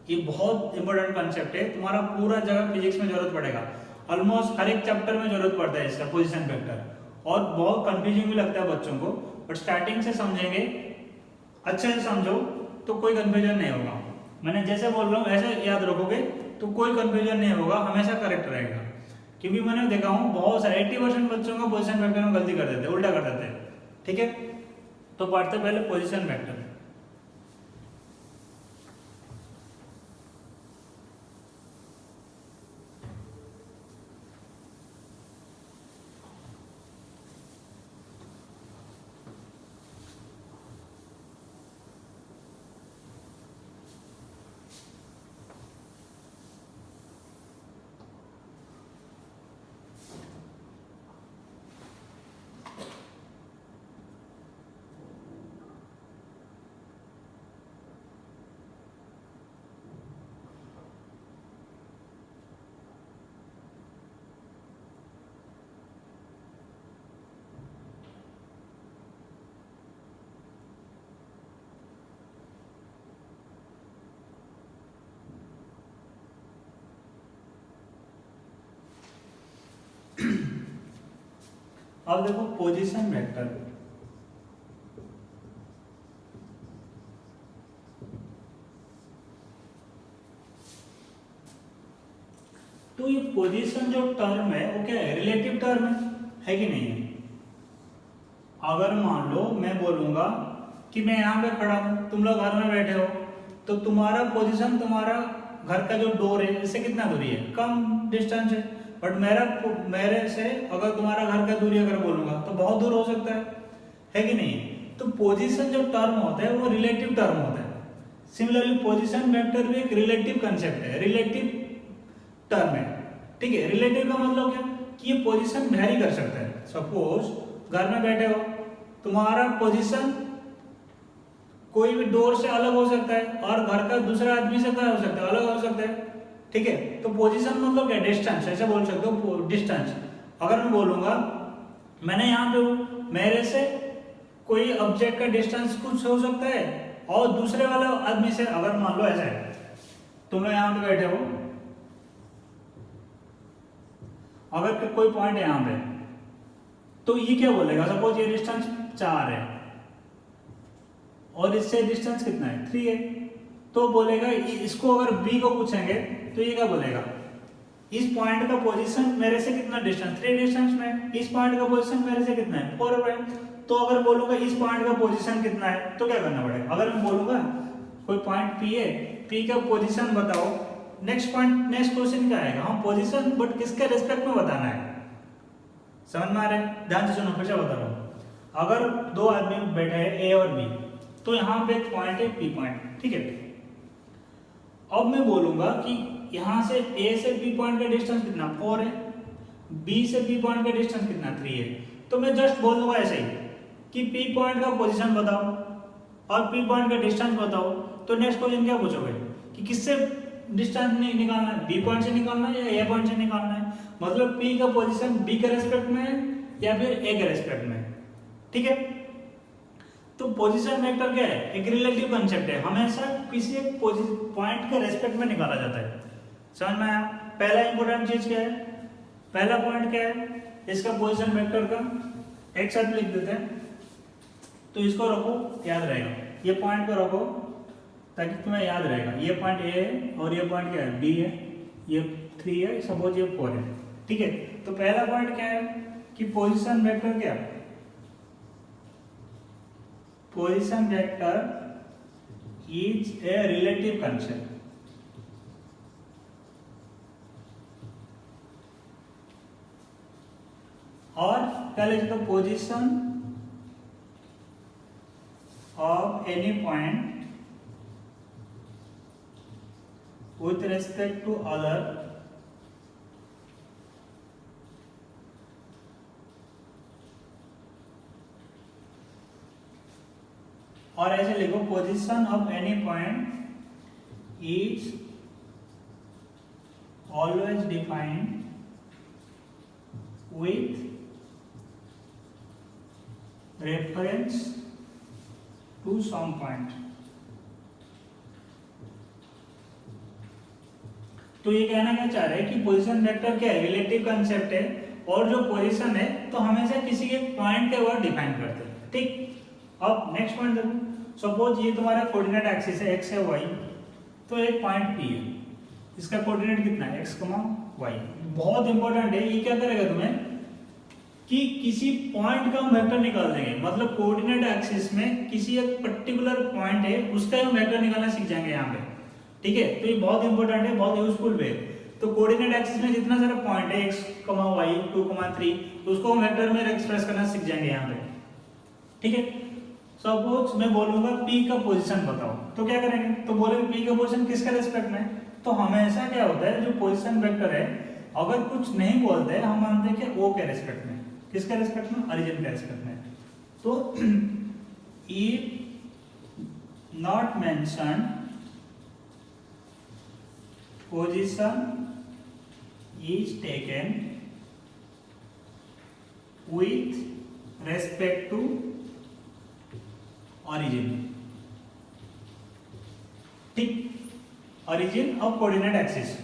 ये बहुत इंपॉर्टेंट कंसेप्ट है, तुम्हारा पूरा जगह फिजिक्स में जरूरत पड़ेगा, ऑलमोस्ट हर एक चैप्टर में जरूरत पड़ता है इसका पोजीशन वेक्टर, और बहुत कंफ्यूजिंग भी लगता है बच्चों को, बट स्टार्टिंग से समझेंगे, अच्छे से समझो तो कोई कंफ्यूजन नहीं होगा। मैंने जैसे बोल रहा हूँ ऐसे याद रखोगे तो कोई कंफ्यूजन नहीं होगा, हमेशा करेक्ट रहेगा। क्योंकि मैंने देखा हूँ बहुत सारे 80% बच्चों का पोजीशन वेक्टर में गलती कर देते हैं, उल्टा कर देते हैं। ठीक है, तो पढ़ते पहले पोजीशन वेक्टर। अब देखो पोजीशन वेक्टर, तो ये पोजीशन जो टर्म है वो क्या है, रिलेटिव टर्म है कि नहीं है। अगर मान लो मैं बोलूंगा कि मैं यहाँ पे खड़ा हूँ, तुम लोग घर में बैठे हो, तो तुम्हारा पोजीशन, तुम्हारा घर का जो डोर है इससे कितना दूरी है, कम डिस्टेंस है। बट मेरे से अगर तुम्हारा घर का दूरी अगर बोलूंगा तो बहुत दूर हो सकता है कि नहीं। तो पोजीशन जो टर्म होता है वो रिलेटिव टर्म होता है। सिमिलरली पोजीशन वेक्टर भी एक रिलेटिव कंसेप्ट है, रिलेटिव टर्म है, ठीक है। रिलेटिव का मतलब क्या कि ये पोजीशन वेरी कर सकता है। सपोज घर में बैठे हो, तुम्हारा पोजीशन कोई भी डोर से अलग हो सकता है और घर का दूसरा आदमी से क्या हो सकता है, अलग हो सकता है, ठीक है। तो पोजीशन मतलब क्या, डिस्टेंस, ऐसे बोल सकते हो डिस्टेंस। अगर मैं बोलूंगा मैंने यहाँ पे हूँ, मेरे से कोई ऑब्जेक्ट का डिस्टेंस कुछ हो सकता है और दूसरे वाला आदमी से, अगर मान लो ऐसा है, तुम लोग यहाँ पे बैठे हो, अगर कोई पॉइंट है यहाँ पे, तो ये क्या बोलेगा, सपोज ये डिस्टेंस 4 है और इससे डिस्टेंस कितना है, 3 है, तो बोलेगा इसको अगर बी को पूछेंगे तो ये क्या बोलेगा, इस पॉइंट का पोजीशन मेरे से कितना डिस्टेंस, 3 डिस्टेंस में, इस पॉइंट का पोजीशन मेरे से कितना है, 4 है। तो अगर बोलूंगा इस पॉइंट का पोजीशन कितना है तो क्या करना पड़ेगा, अगर मैं बोलूंगा कोई पॉइंट पी है, पी का पोजीशन बताओ, नेक्स्ट क्वेश्चन क्या आएगा, हम पोजीशन बट किसके रेस्पेक्ट में बताना है। समझ में आ रहा है, ध्यान से सुनो, फिर से बता रहा हूं। अगर दो आदमी बैठे हैं ए और बी, तो यहाँ पे एक पॉइंट है पी पॉइंट, ठीक है। अब मैं बोलूंगा कि यहाँ से ए से बी पॉइंट का डिस्टेंस कितना, 4 है, बी से बी पॉइंट का डिस्टेंस कितना, 3 है। तो मैं जस्ट बोल दूंगा ऐसे ही कि पी पॉइंट का पोजीशन बताओ और पी पॉइंट का डिस्टेंस बताओ। तो नेक्स्ट क्वेश्चन क्या पूछोगे कि किससे डिस्टेंस निकालना है, बी पॉइंट से निकालना है या ए पॉइंट से निकालना है। मतलब पी का पोजीशन बी के रेस्पेक्ट में है या फिर ए के रेस्पेक्ट में, ठीक है। तो पोजीशन वेक्टर क्या है, एक रिलेटिव कांसेप्ट है, हमेशा किसी एक पॉइंट के रेस्पेक्ट में निकाला जाता है। समझ में आया। पहला इंपॉर्टेंट चीज क्या है, पहला पॉइंट क्या है, इसका पोजीशन वेक्टर का एक साथ लिख देते हैं, तो इसको रखो, याद रहेगा, ये पॉइंट को रखो ताकि तुम्हें याद रहेगा। ये पॉइंट ए है और ये पॉइंट क्या है, बी है, ये 3 है, सपोज ये 4 है, ठीक है। तो पहला पॉइंट क्या है कि पोजीशन वेक्टर क्या, position vector is a relative concept. और पहले तो position of any point with respect to other और ऐसे लिखो, position of any point is always defined with reference to some point। तो ये कहना क्या चाह रहे हैं कि पोजीशन वेक्टर क्या है, रिलेटिव कंसेप्ट है, और जो पोजीशन है तो हमेशा किसी के पॉइंट के वर्ड डिफाइन करते हैं, ठीक। अब नेक्स्ट पॉइंट देखो, सपोज ये तुम्हारा कोऑर्डिनेट एक्सिस है x है y, तो एक पॉइंट P है, इसका कोऑर्डिनेट कितना है x, y। बहुत इंपॉर्टेंट है, ये क्या करेगा तुम्हें कि किसी पॉइंट का हम वेक्टर निकाल देंगे, मतलब कोऑर्डिनेट एक्सिस में किसी एक पर्टिकुलर पॉइंट है उसका हम वेक्टर निकालना सीख जाएंगे यहाँ पे, ठीक है। तो ये बहुत इंपॉर्टेंट है, बहुत यूजफुल वे। तो कोऑर्डिनेट एक्सिस में जितना सारा पॉइंट है x, y, 2, 3, तो उसको हम वेक्टर में एक्सप्रेस करना सीख जाएंगे यहाँ पे, ठीक है। सपोज मैं बोलूंगा p का पोजीशन बताओ, तो क्या करेंगे, तो बोलेंगे p का पोजीशन किसके रेस्पेक्ट में। तो हमेशा क्या होता है, जो पोजीशन वेक्टर है अगर कुछ नहीं बोलते हम मानते हैं कि o के रेस्पेक्ट में, किसके रेस्पेक्ट में, ओरिजिन के रेस्पेक्ट में। तो if not mentioned position is taken with respect to origin, ठीक, origin ऑफ कोऑर्डिनेट एक्सिस।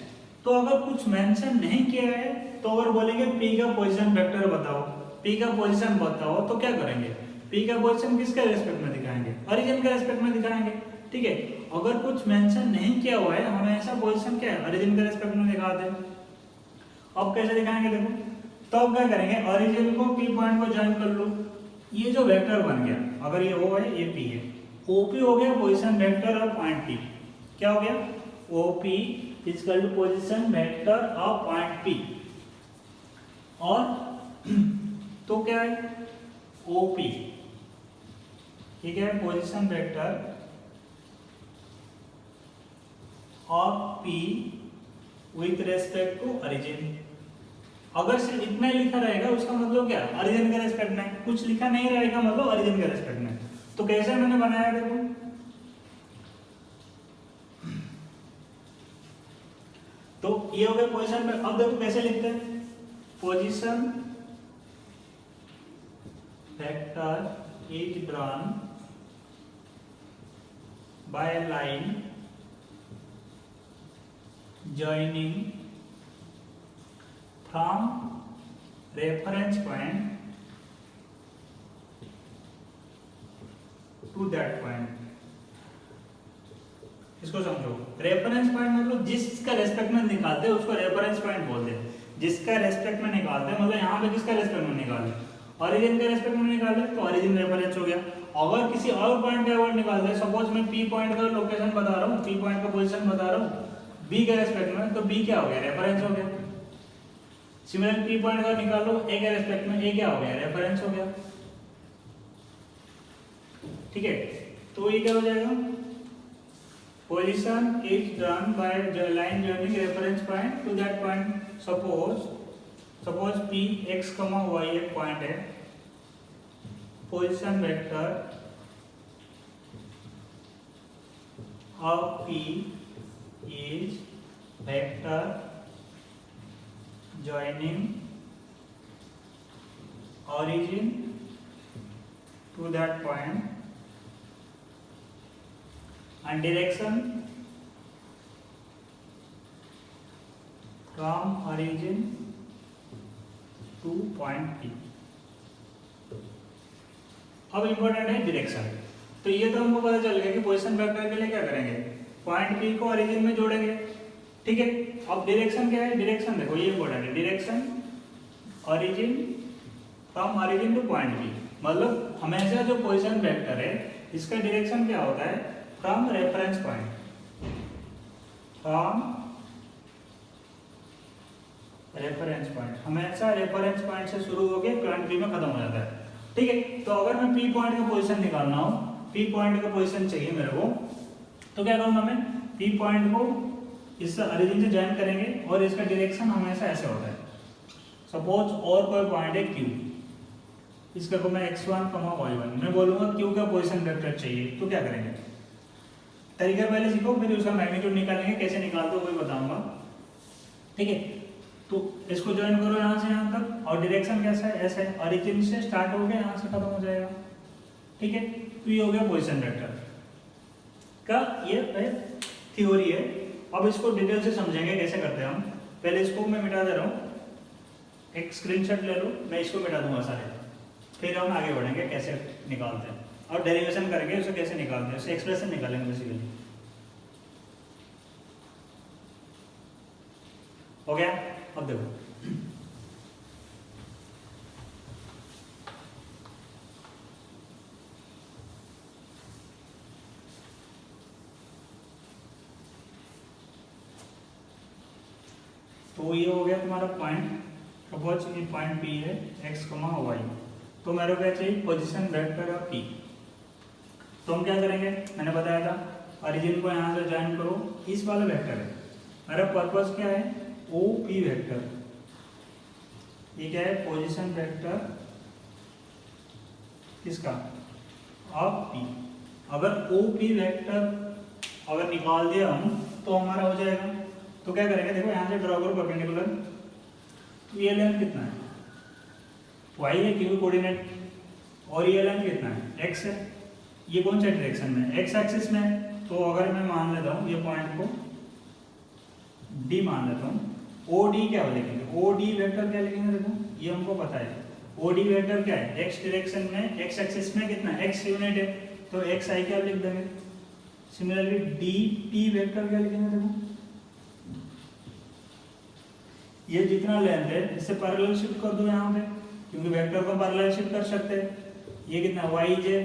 तो अगर कुछ मेंशन नहीं किया है तो अगर बोलेंगे p का पोजीशन वेक्टर बताओ, P का पोजीशन पता हो तो क्या करेंगे, P का पोजीशन किसके रेस्पेक्ट में दिखाएंगे, ओरिजिन के रेस्पेक्ट में दिखाएंगे। ठीक है, अगर कुछ मेंशन नहीं किया हुआ है हमेशा पोजीशन क्या है, ओरिजिन के रेस्पेक्ट में दिखाते हैं। अब कैसे दिखाएंगे देखो, तो अब क्या करेंगे, ओरिजिन को P पॉइंट को ज्वाइन कर लो, ये जो वेक्टर बन गया, अगर ये O है ये P है, OP हो गया position vector of point P। क्या हो गया, OP equal to position vector of point P। और तो क्या है, OP ठीक है position vector of P with respect to origin. अगर सिर्फ इतना ही लिखा रहेगा उसका मतलब क्या, ओरिजिन के रेस्पेक्ट में, कुछ लिखा नहीं रहेगा मतलब ओरिजिन के रेस्पेक्ट में। तो कैसे मैंने बनाया देखो, तो ये हो गया पोजीशन में। अब देखो कैसे लिखते हैं, position vector is drawn by line joining from reference point to that point। इसको समझो, रेफरेंस पॉइंट मतलब जिसका रेस्पेक्ट में निकालते हैं उसको रेफरेंस पॉइंट बोलते हैं। जिसका रेस्पेक्ट में निकालते हैं मतलब यहाँ पे किसका रेस्पेक्ट में निकाले, ओरिजिन के रेस्पेक्ट में निकाले तो ओरिजिन रेफरेंस हो गया। अगर किसी और पॉइंट का वर्ड निकालते हैं, सपोज मैं P पॉइंट का लोकेशन बता रहा हूँ, P पॉइंट का पोजीशन बता रहा हूँ B के रेस्पेक्ट में, तो B क्या हो गया, रेफरेंस हो गया। सिमिलर P पॉइंट का निकाल लो A के रेस्पेक्ट में, A क्या हो गया, रेफरेंस हो गया। ठीक है, तो ये क्या हो जाएगा, position is drawn by line joining reference point two that point. Suppose P x, y एक पॉइंट है, position vector of P is vector joining origin to that point and direction from origin to point P। अब important है direction. तो ये तो हमको पता चल गया कि पोजीशन वेक्टर के लिए क्या करेंगे, पॉइंट P को ओरिजिन में जोड़ेंगे। ठीक है, अब डायरेक्शन क्या है, डायरेक्शन देखो ये इंपॉर्टेंट है, direction origin from origin two point P। मतलब हमेशा जो पोजीशन वेक्टर है इसका डायरेक्शन क्या होता है, from reference point, from reference point, हमेशा रेफरेंस पॉइंट से शुरू होकर पॉइंट P में खत्म हो जाता है। ठीक है, तो अगर मैं P पॉइंट का पोजीशन निकालना हो, P पॉइंट का पोजीशन चाहिए मेरे को, तो क्या करूंगा मैं, P पॉइंट को इस ओरिजिन से ज्वाइन करेंगे और इसका डायरेक्शन हमेशा ऐसे होता है। सपोज और कोई पॉइंट है Q, इसका को मैं x1, y1, मैं बोलूंगा Q का पोजीशन वेक्टर चाहिए, तो क्या करेंगे, तरीका पहले सीखो फिर उसका मैग्नीट्यूड निकालेंगे, कैसे निकालते हो वही बताऊंगा। ठीक है, तो इसको ज्वाइन करो यहाँ से यहाँ तक, और डायरेक्शन कैसा है, ऐसा है, ओरिजिन से स्टार्ट हो गया यहाँ से खत्म हो जाएगा। ठीक है, तो ये हो गया पोजीशन वेक्टर का, ये थ्योरी है। अब इसको डिटेल से समझेंगे कैसे करते हैं हम। पहले इसको मैं मिटा दे रहा हूँ, एक स्क्रीनशॉट ले लो, मैं इसको मिटा दूंगा सारे, फिर हम आगे बढ़ेंगे कैसे निकालते हैं और डेरिवेशन करेंगे उसे कैसे निकालते हैं, उसे एक्सप्रेशन निकालेंगे बेसिकली। हो गया, अब देखो तो ये हो गया तुम्हारा पॉइंट, सपोज ये पॉइंट P है x, y, तो मेरे को क्या चाहिए, पोजीशन वेक्टर ऑफ P। तो हम क्या करेंगे, मैंने बताया था ओरिजिन को यहाँ से ज्वाइन करो, इस वाला वेक्टर है, मेरा पर्पस क्या है, OP वेक्टर, ये क्या है, पोजीशन वेक्टर किसका, ऑफ P। अगर OP वेक्टर अगर निकाल दिया हम तो हमारा हो जाएगा। तो क्या करेंगे, देखो यहाँ से ड्रॉ करो परपेंडिकुलर, तो ये लेंथ कितना है, y है क्योंकि कोऑर्डिनेट, और ये लेंथ कितना है, x है। ये कौन सा डायरेक्शन में, x एक्सिस में है। तो अगर मैं मान लेता हूँ ये पॉइंट को D मान लेता हूँ, OD क्या लिखेंगे, OD वेक्टर क्या लिखेंगे, देखो ये हमको पता है ओडी वेक्टर क्या है, एक्स डायरेक्शन में, एक्स एक्सिस में कितना एक्स यूनिट है, तो एक्स आई क्या लिख देंगे। सिमिलरली डी पी वेक्टर क्या लिखेंगे, देखो ये जितना लेंथ है इससे पैरेलल शिफ्ट कर दो यहाँ पे, क्योंकि वेक्टर को पैरेलल शिफ्ट कर सकते हैं। ये कितना वाई जे।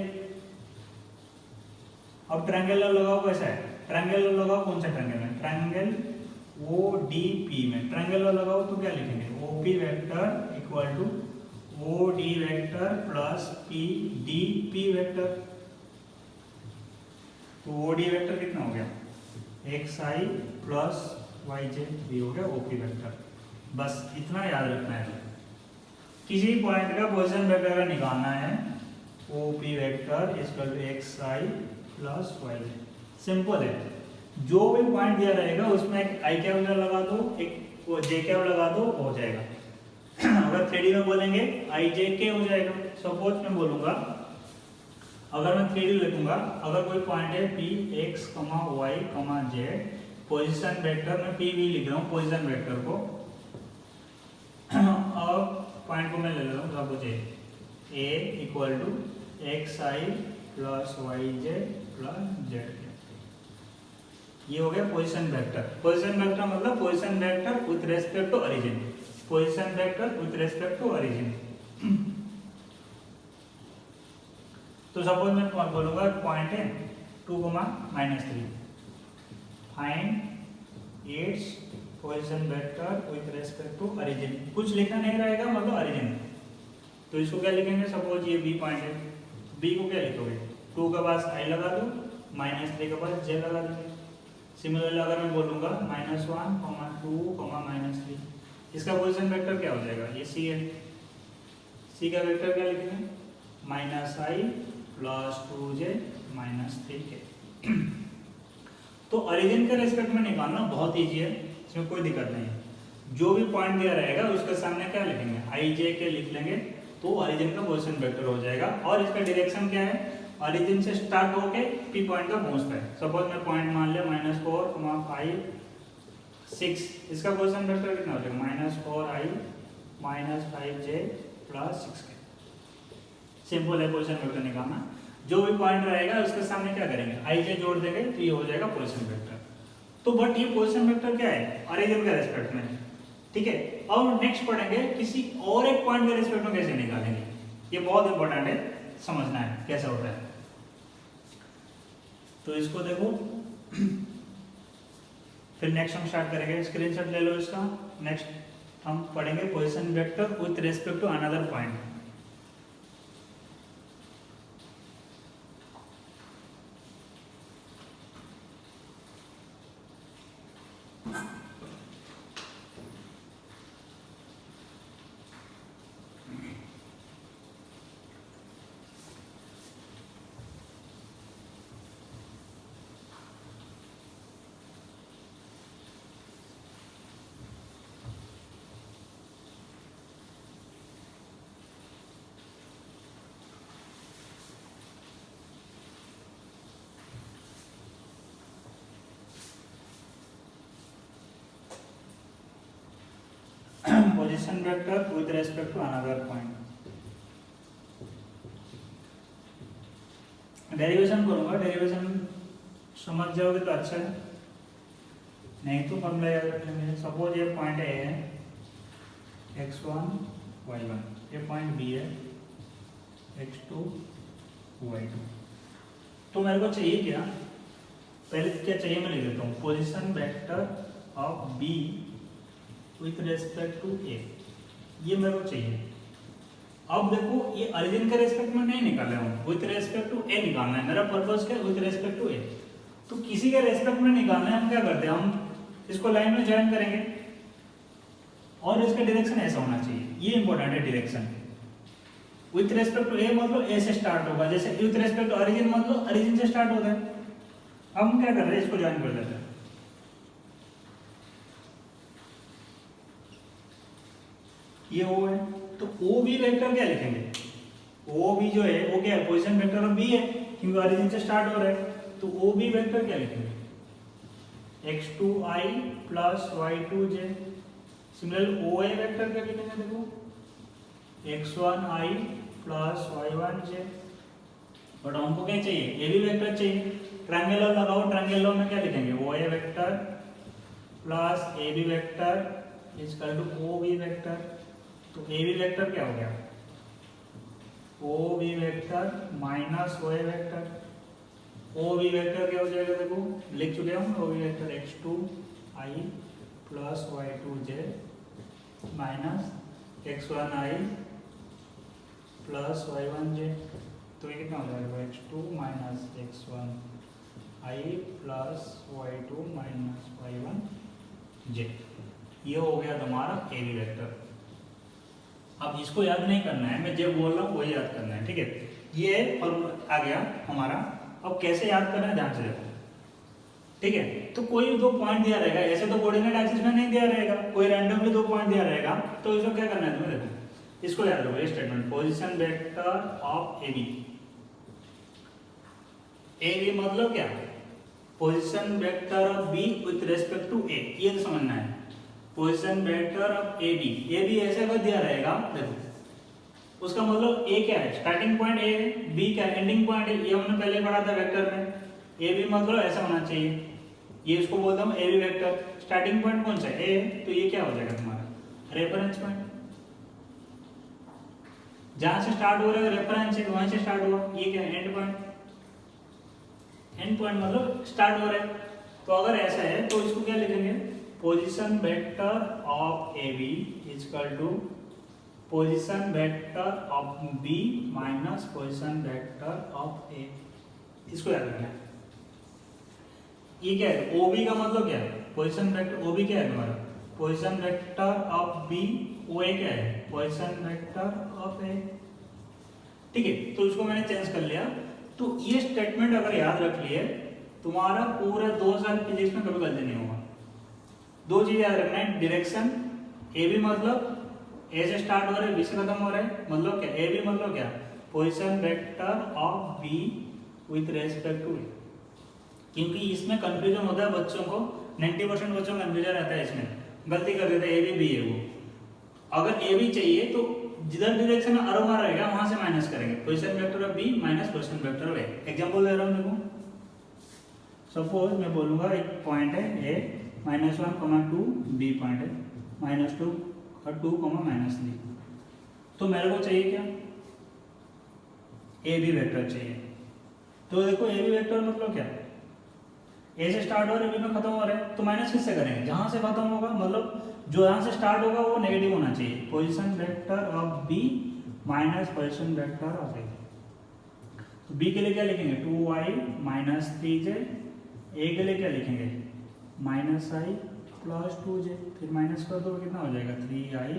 अब ट्रायंगल लगाओ, कैसा है ट्रायंगल लगाओ, कौन सा ट्रायंगल है, ट्रायंगल ओ डी पी में ट्रायंगल लगाओ तो क्या लिखेंगे, O P vector equal to O D vector plus P D P vector. तो ओ डी वेक्टर कितना हो गया, x i plus y j, ये हो गया ओ पी वेक्टर। बस इतना याद रखना है। किसी पॉइंट का पोजीशन वेक्टर का निकालना है, O P vector equal to x i plus y j. Simple है, जो भी पॉइंट दिया रहेगा उसमें एक आई कैप लगा दो, एक जे कैप लगा दो, हो जाएगा। अगर 3D में बोलेंगे आई जे के हो जाएगा। सपोज मैं बोलूंगा, अगर मैं 3D लिखूंगा, अगर कोई पॉइंट है पी एक्स कमा वाई कमा जेड, पोजिशन वेक्टर में पी वी लिख रहा हूँ पोजिशन वेक्टर को। अब पॉइंट को मैं ले रहा हूँ, suppose a equal to x i plus y z plus z. ये हो गया पोजीशन वेक्टर। पोजीशन वेक्टर मतलब position vector with respect to origin, position vector with respect to origin. तो सपोज मैं बोलूंगा पॉइंट है 2,-3, find its position vector with respect to origin. कुछ लिखना नहीं रहेगा, मतलब ओरिजिन। तो इसको क्या लिखेंगे, सपोज ये बी पॉइंट है, बी को क्या लिखोगे, 2 के पास आई लगा दो, -3 के पास जे लगा देंगे। सिमिलरली अगर मैं बोलूंगा -1, 2, -3, इसका पोजीशन वेक्टर क्या हो जाएगा, ये सी है। सी का वेक्टर क्या लिखेंगे, -i प्लस 2j -3k। तो ओरिजिन के रेस्पेक्ट में निकालना बहुत ईजी है, इसमें कोई दिक्कत नहीं है। जो भी पॉइंट दिया रहेगा उसके सामने क्या लिखेंगे, आई जे के लिख लेंगे, तो ओरिजिन का पोजीशन वेक्टर हो जाएगा। और इसका डायरेक्शन क्या है, ओरिजिन से स्टार्ट होके पी पॉइंट तक पहुंचता है। सपोज मैं पॉइंट मान लिया -4, 5, 6, इसका पोजीशन वेक्टर कितना हो जाएगा, -4i -5j plus 6k। Simple है पोजीशन वेक्टर निकालना। जो भी पॉइंट रहेगा उसके सामने क्या करेंगे, आई जे जोड़ देंगे, तो ये हो जाएगा पोजीशन वेक्टर। तो बट ये पोजीशन वेक्टर क्या है, ओरिजिन के रेस्पेक्ट में, ठीक है। अब नेक्स्ट पढ़ेंगे किसी और एक पॉइंट के रेस्पेक्ट में कैसे निकालेंगे। ये बहुत इंपॉर्टेंट है, समझना है कैसे होता है। तो इसको देखो, फिर नेक्स्ट हम स्टार्ट करेंगे, स्क्रीनशॉट ले लो इसका। नेक्स्ट हम पढ़ेंगे position vector with respect to another point. Position vector with respect to another point. Derivation करूंगा, डेरिवेशन समझ जाओगे तो अच्छा है, नहीं तो फॉर्मूला याद रख लेंगे। सपोज ये पॉइंट ए है x1 y1, ये पॉइंट बी है x2 y2। तो मेरे को चाहिए क्या, पहले क्या चाहिए मैं लिख देता हूँ, position vector of B with respect to A, ये मेरे को चाहिए। अब देखो ये ओरिजिन के रेस्पेक्ट में नहीं निकाला हूँ, विथ रेस्पेक्ट टू ए निकालना है। मेरा पर्पस क्या है, विथ रेस्पेक्ट टू ए। तो किसी के रेस्पेक्ट में निकालना है, हम क्या करते हैं, हम इसको लाइन में ज्वाइन करेंगे और इसका डायरेक्शन ऐसा होना चाहिए। ये इंपॉर्टेंट है डायरेक्शन। विथ रेस्पेक्ट टू ए मतलब ए से स्टार्ट होगा, जैसे विथ रेस्पेक्ट टू ओरिजिन मतलब ओरिजिन से स्टार्ट होता है। अब हम क्या कर रहे हैं, इसको ज्वाइन कर देते हैं। ये ओ है, तो ओ बी वेक्टर क्या लिखेंगे, ओ बी जो है वो क्या है, पोजीशन वेक्टर ऑफ बी है, क्योंकि ओरिजिन से स्टार्ट हो रहा है। तो ओ बी वेक्टर क्या लिखेंगे, x2i plus y2j। Similarly O A vector क्या लिखेंगे, देखो x1 i plus y1 j। But हमको क्या चाहिए, ए बी वेक्टर चाहिए। ट्रायंगल लॉ लगाओ, ट्रायंगल लॉ में क्या लिखेंगे, O A vector plus A B vector equal to O B vector. तो ए बी वेक्टर क्या हो गया, O B vector minus O A vector. O B vector क्या हो जाएगा, देखो लिख चुके हम, O B vector x2 i plus y2 j minus x1 i plus y1 j। तो ये कितना हो जाएगा, x2 minus x1 i plus y2 minus y1 j। ये हो गया तुम्हारा ए बी वेक्टर। अब इसको याद नहीं करना है, मैं जो बोल रहा हूँ वही याद करना है, ठीक है। ये फॉर्मूला आ गया हमारा। अब कैसे याद करना है ध्यान से देखो, ठीक है। तो कोई दो पॉइंट दिया रहेगा, ऐसे तो कोऑर्डिनेट एक्सिस में नहीं दिया रहेगा, कोई रैंडमली दो पॉइंट दिया रहेगा। तो इसको क्या करना है तुम्हें, देखो इसको याद रखो, ये statement position vector of A B. A B मतलब क्या, position vector of B with respect to A, ये तो समझना है। Position vector of A B ऐसे अगर दिया रहेगा, देखो उसका मतलब ए क्या है, स्टार्टिंग पॉइंट ए है, बी क्या है, एंडिंग पॉइंट है। ये हमने पहले पढ़ा था वेक्टर में। ए बी मतलब ऐसा होना चाहिए, ये इसको बोलता हूँ A B vector. Starting point कौन सा है, ए, तो ये क्या हो जाएगा तुम्हारा रेफरेंस पॉइंट। जहां से स्टार्ट हो रहा है रेफरेंस है, वहीं से स्टार्ट हुआ, ये क्या है एंड पॉइंट। एंड पॉइंट मतलब स्टार्ट हो रहा है। तो अगर ऐसा है तो इसको क्या लिखेंगे, position vector of A B equal to position vector of B minus position vector of A. इसको याद रखना है। ये क्या है, ओ बी का मतलब क्या है, पोजीशन वेक्टर। ओ बी क्या है तुम्हारा, पोजीशन वेक्टर ऑफ बी। ओ ए क्या है, पोजीशन वेक्टर ऑफ ए, ठीक है। तो इसको मैंने चेंज कर लिया। तो ये स्टेटमेंट अगर याद रख लिए, तुम्हारा पूरा 2 साल फिजिक्स में कभी गलती नहीं होगा। दो चीज याद रखना है, डायरेक्शन। ए बी मतलब ए से स्टार्ट हो रहा है, बी से खत्म हो रहा है, मतलब क्या, ए बी मतलब क्या, position vector of B with respect to A. क्योंकि इसमें कंफ्यूजन होता है बच्चों को, 90% बच्चों को कंफ्यूजन रहता है, इसमें गलती कर देते हैं, ए बी बी है वो। अगर ए बी चाहिए तो जिधर डायरेक्शन में अरोमा रहेगा वहां से माइनस करेंगे, position vector of B minus position vector of A. Example दे रहा हूं, देखो सपोज मैं बोलूंगा एक पॉइंट है ए -1, 2, बी पॉइंट है -2 और 2, -3। तो मेरे को चाहिए क्या, ए बी वेक्टर चाहिए। तो देखो ए बी वेक्टर मतलब क्या, ए से स्टार्ट हो रहा है, बी में खत्म हो रहा है, तो माइनस किससे करेंगे, जहां से खत्म होगा, मतलब जो यहां से स्टार्ट होगा वो नेगेटिव होना चाहिए। Position vector of B minus position vector of A. तो बी के लिए क्या लिखेंगे, 2i माइनस 3j। ए के लिए क्या लिखेंगे, -i प्लस 2j। फिर माइनस कर दो, कितना हो जाएगा, 3i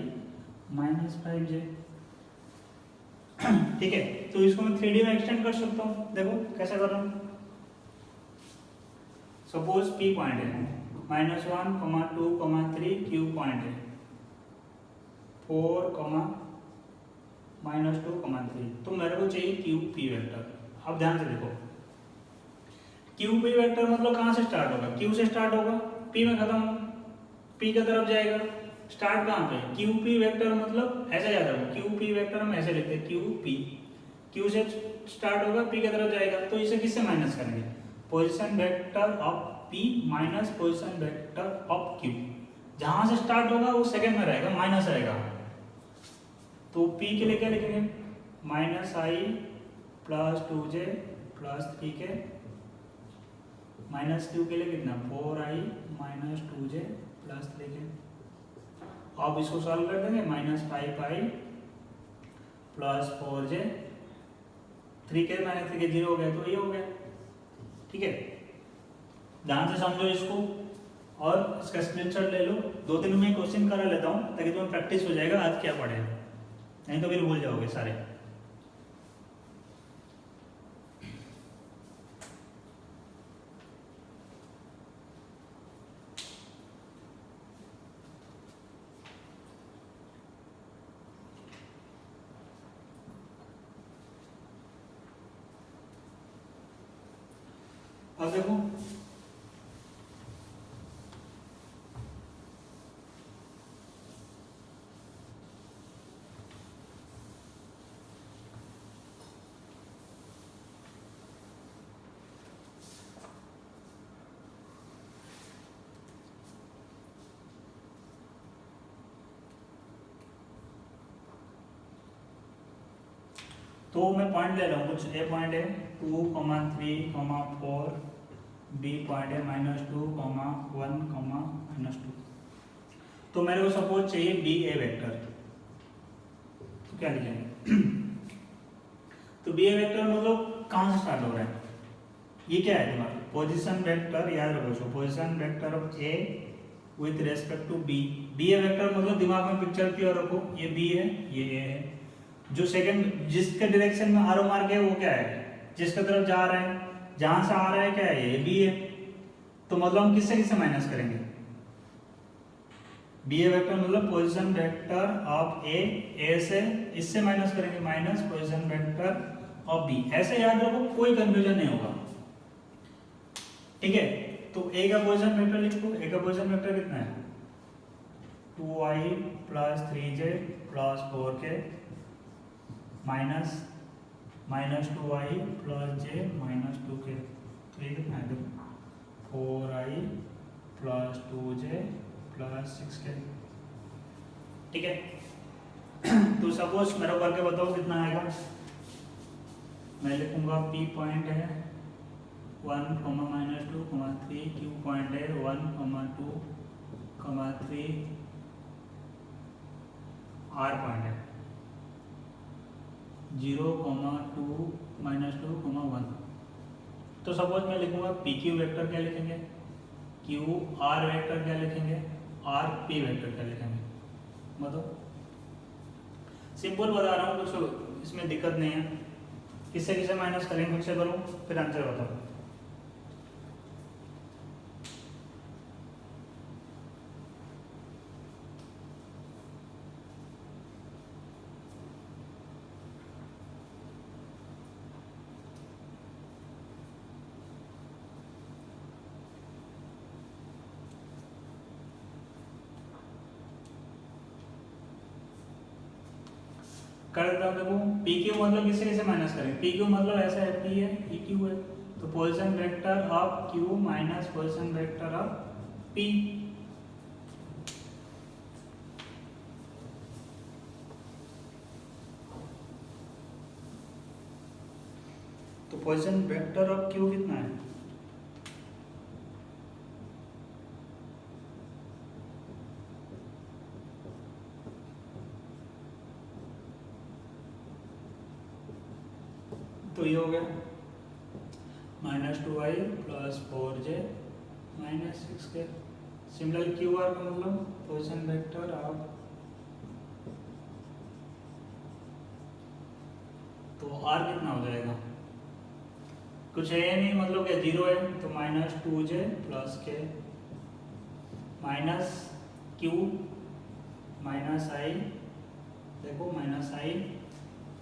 माइनस 5j। ठीक है। तो इसको मैं 3D में एक्सटेंड कर सकता हूँ, देखो कैसे कर रहा हूँ। सपोज P पॉइंट है, -1, 2, 3, Q पॉइंट है 4, -2, 3। तो मेरे को चाहिए क्यू पी वेक्टर। अब ध्यान से देखो, क्यू पी वेक्टर मतलब कहाँ से स्टार्ट होगा, क्यू से स्टार्ट होगा, पी में खत्म होगा, पी की तरफ जाएगा। स्टार्ट कहाँ पे, क्यू पी वेक्टर मतलब ऐसे याद रखो, क्यू पी वेक्टर हम ऐसे लिखते हैं, क्यू पी, क्यू से स्टार्ट होगा, पी की तरफ जाएगा। तो इसे किससे माइनस करेंगे, position vector of P minus position vector of Q. जहां से स्टार्ट होगा वो सेकंड में रहेगा, माइनस रहेगा। तो पी के लिए क्या लिखेंगे, -i plus 2j plus 3k, minus Q के लिए कितना, 4i minus 2j plus 3k। अब इसको सॉल्व कर देंगे, -5i plus 4j, 3k minus 3k 0 हो गया, तो ये हो गया। ठीक है, ध्यान से समझो इसको और इसका स्क्रीनशॉट ले लो। 2 दिन में क्वेश्चन करा लेता हूँ ताकि तुम्हें प्रैक्टिस हो जाएगा आज क्या पढ़े, नहीं तो फिर भूल जाओगे सारे। अब देखो तो मैं पॉइंट ले रहा हूँ कुछ। ए पॉइंट है 2, 3, 4, बी पॉइंट है -2, 1, -2। तो मेरे को सपोज चाहिए बी ए वेक्टर, तो क्या लिखेंगे? तो बी ए वेक्टर मतलब कहाँ से स्टार्ट हो रहा है? ये क्या है तुम्हारा पोजीशन वेक्टर, याद रखो position vector of A with respect to B. B A vector मतलब दिमाग में पिक्चर क्लियर रखो, ये बी है ये ए है। जो सेकंड जिसके डायरेक्शन में आरो मार्क है वो क्या है? जिसके तरफ जा रहा है, जहां से आ रहा है क्या है? ये बी है। तो मतलब हम किससे किससे माइनस करेंगे? बी ए वेक्टर मतलब पोजीशन वेक्टर ऑफ ए से इससे माइनस करेंगे, minus position vector of B. ऐसे याद रखो, कोई कंफ्यूजन नहीं होगा, ठीक है? तो ए का पोजीशन वेक्टर लिखो। ए का पोजीशन वेक्टर कितना है? 2i + 3j + 4k minus -2i + j - 2k। तो ये कितना है? 4i + 2j + 6k, ठीक है? तो सपोज मेरा करके बताओ कितना आएगा। मैं लिखूंगा पी पॉइंट है 1, -2, 3, क्यू पॉइंट है 1, 2, 3, आर पॉइंट है 0, 2, -2, 1। तो सपोज मैं लिखूंगा पी क्यू वेक्टर क्या लिखेंगे, क्यू आर वेक्टर क्या लिखेंगे, आर पी वेक्टर क्या लिखेंगे? बताओ, सिंपल बता रहा हूँ, कुछ इसमें दिक्कत नहीं है। किससे किससे माइनस करेंगे, फिर से करूँ फिर आंसर बताओ। कर देता हूँ, देखो पी क्यू मतलब किससे किससे माइनस करेंगे? पी क्यू मतलब ऐसा है, पी है ई क्यू है, तो position vector of Q minus position vector of P. तो पोजीशन वेक्टर ऑफ क्यू कितना है? तो ये हो गया -2i + 4j - 6k। Similar Q R का मतलब पोजीशन वेक्टर ऑफ, तो आर कितना हो जाएगा? कुछ है नहीं, मतलब क्या 0 है, तो -2j + k minus Q -i, देखो -i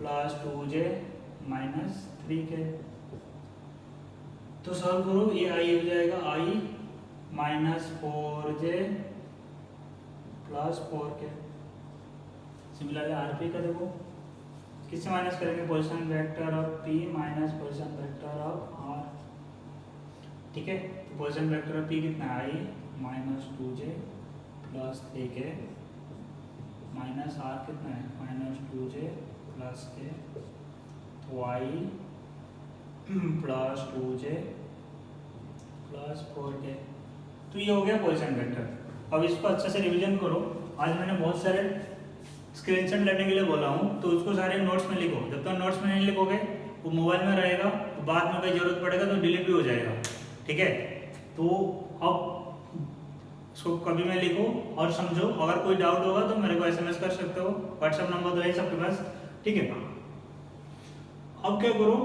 + 2j - 3k। तो सॉल्व करो, ये i हो जाएगा i -4j + 4k। Similarly RP का देखो किससे माइनस करेंगे? Position vector of p minus position vector of r, ठीक है? तो पोजीशन वेक्टर ऑफ p कितना है? i -2j + 3k minus r कितना है? -2j + k, तो i + 2j + 4k। तो ये हो गया पोजीशन वेक्टर। अब इसको अच्छे से रिवीजन करो। आज मैंने बहुत सारे स्क्रीनशॉट लेने के लिए बोला हूँ, तो उसको सारे नोट्स में लिखो। जब तक नोट्स में नहीं लिखोगे वो मोबाइल में रहेगा, तो बाद में कोई ज़रूरत पड़ेगा तो डिलीट भी हो जाएगा, ठीक है? तो अब उसको कभी में लिखो और समझो। अगर कोई डाउट होगा तो मेरे को SMS कर सकते हो, व्हाट्सएप नंबर तो है सबके पास, ठीक है? अब क्या करो,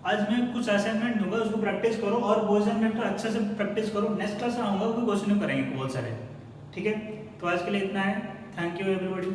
आज मैं कुछ असाइनमेंट दूंगा, उसको प्रैक्टिस करो और पोजीशन वेक्टर अच्छे से प्रैक्टिस करो। नेक्स्ट क्लास में आऊँगा, कोई क्वेश्चन करेंगे बहुत सारे, ठीक है? तो आज के लिए इतना है। Thank you everybody.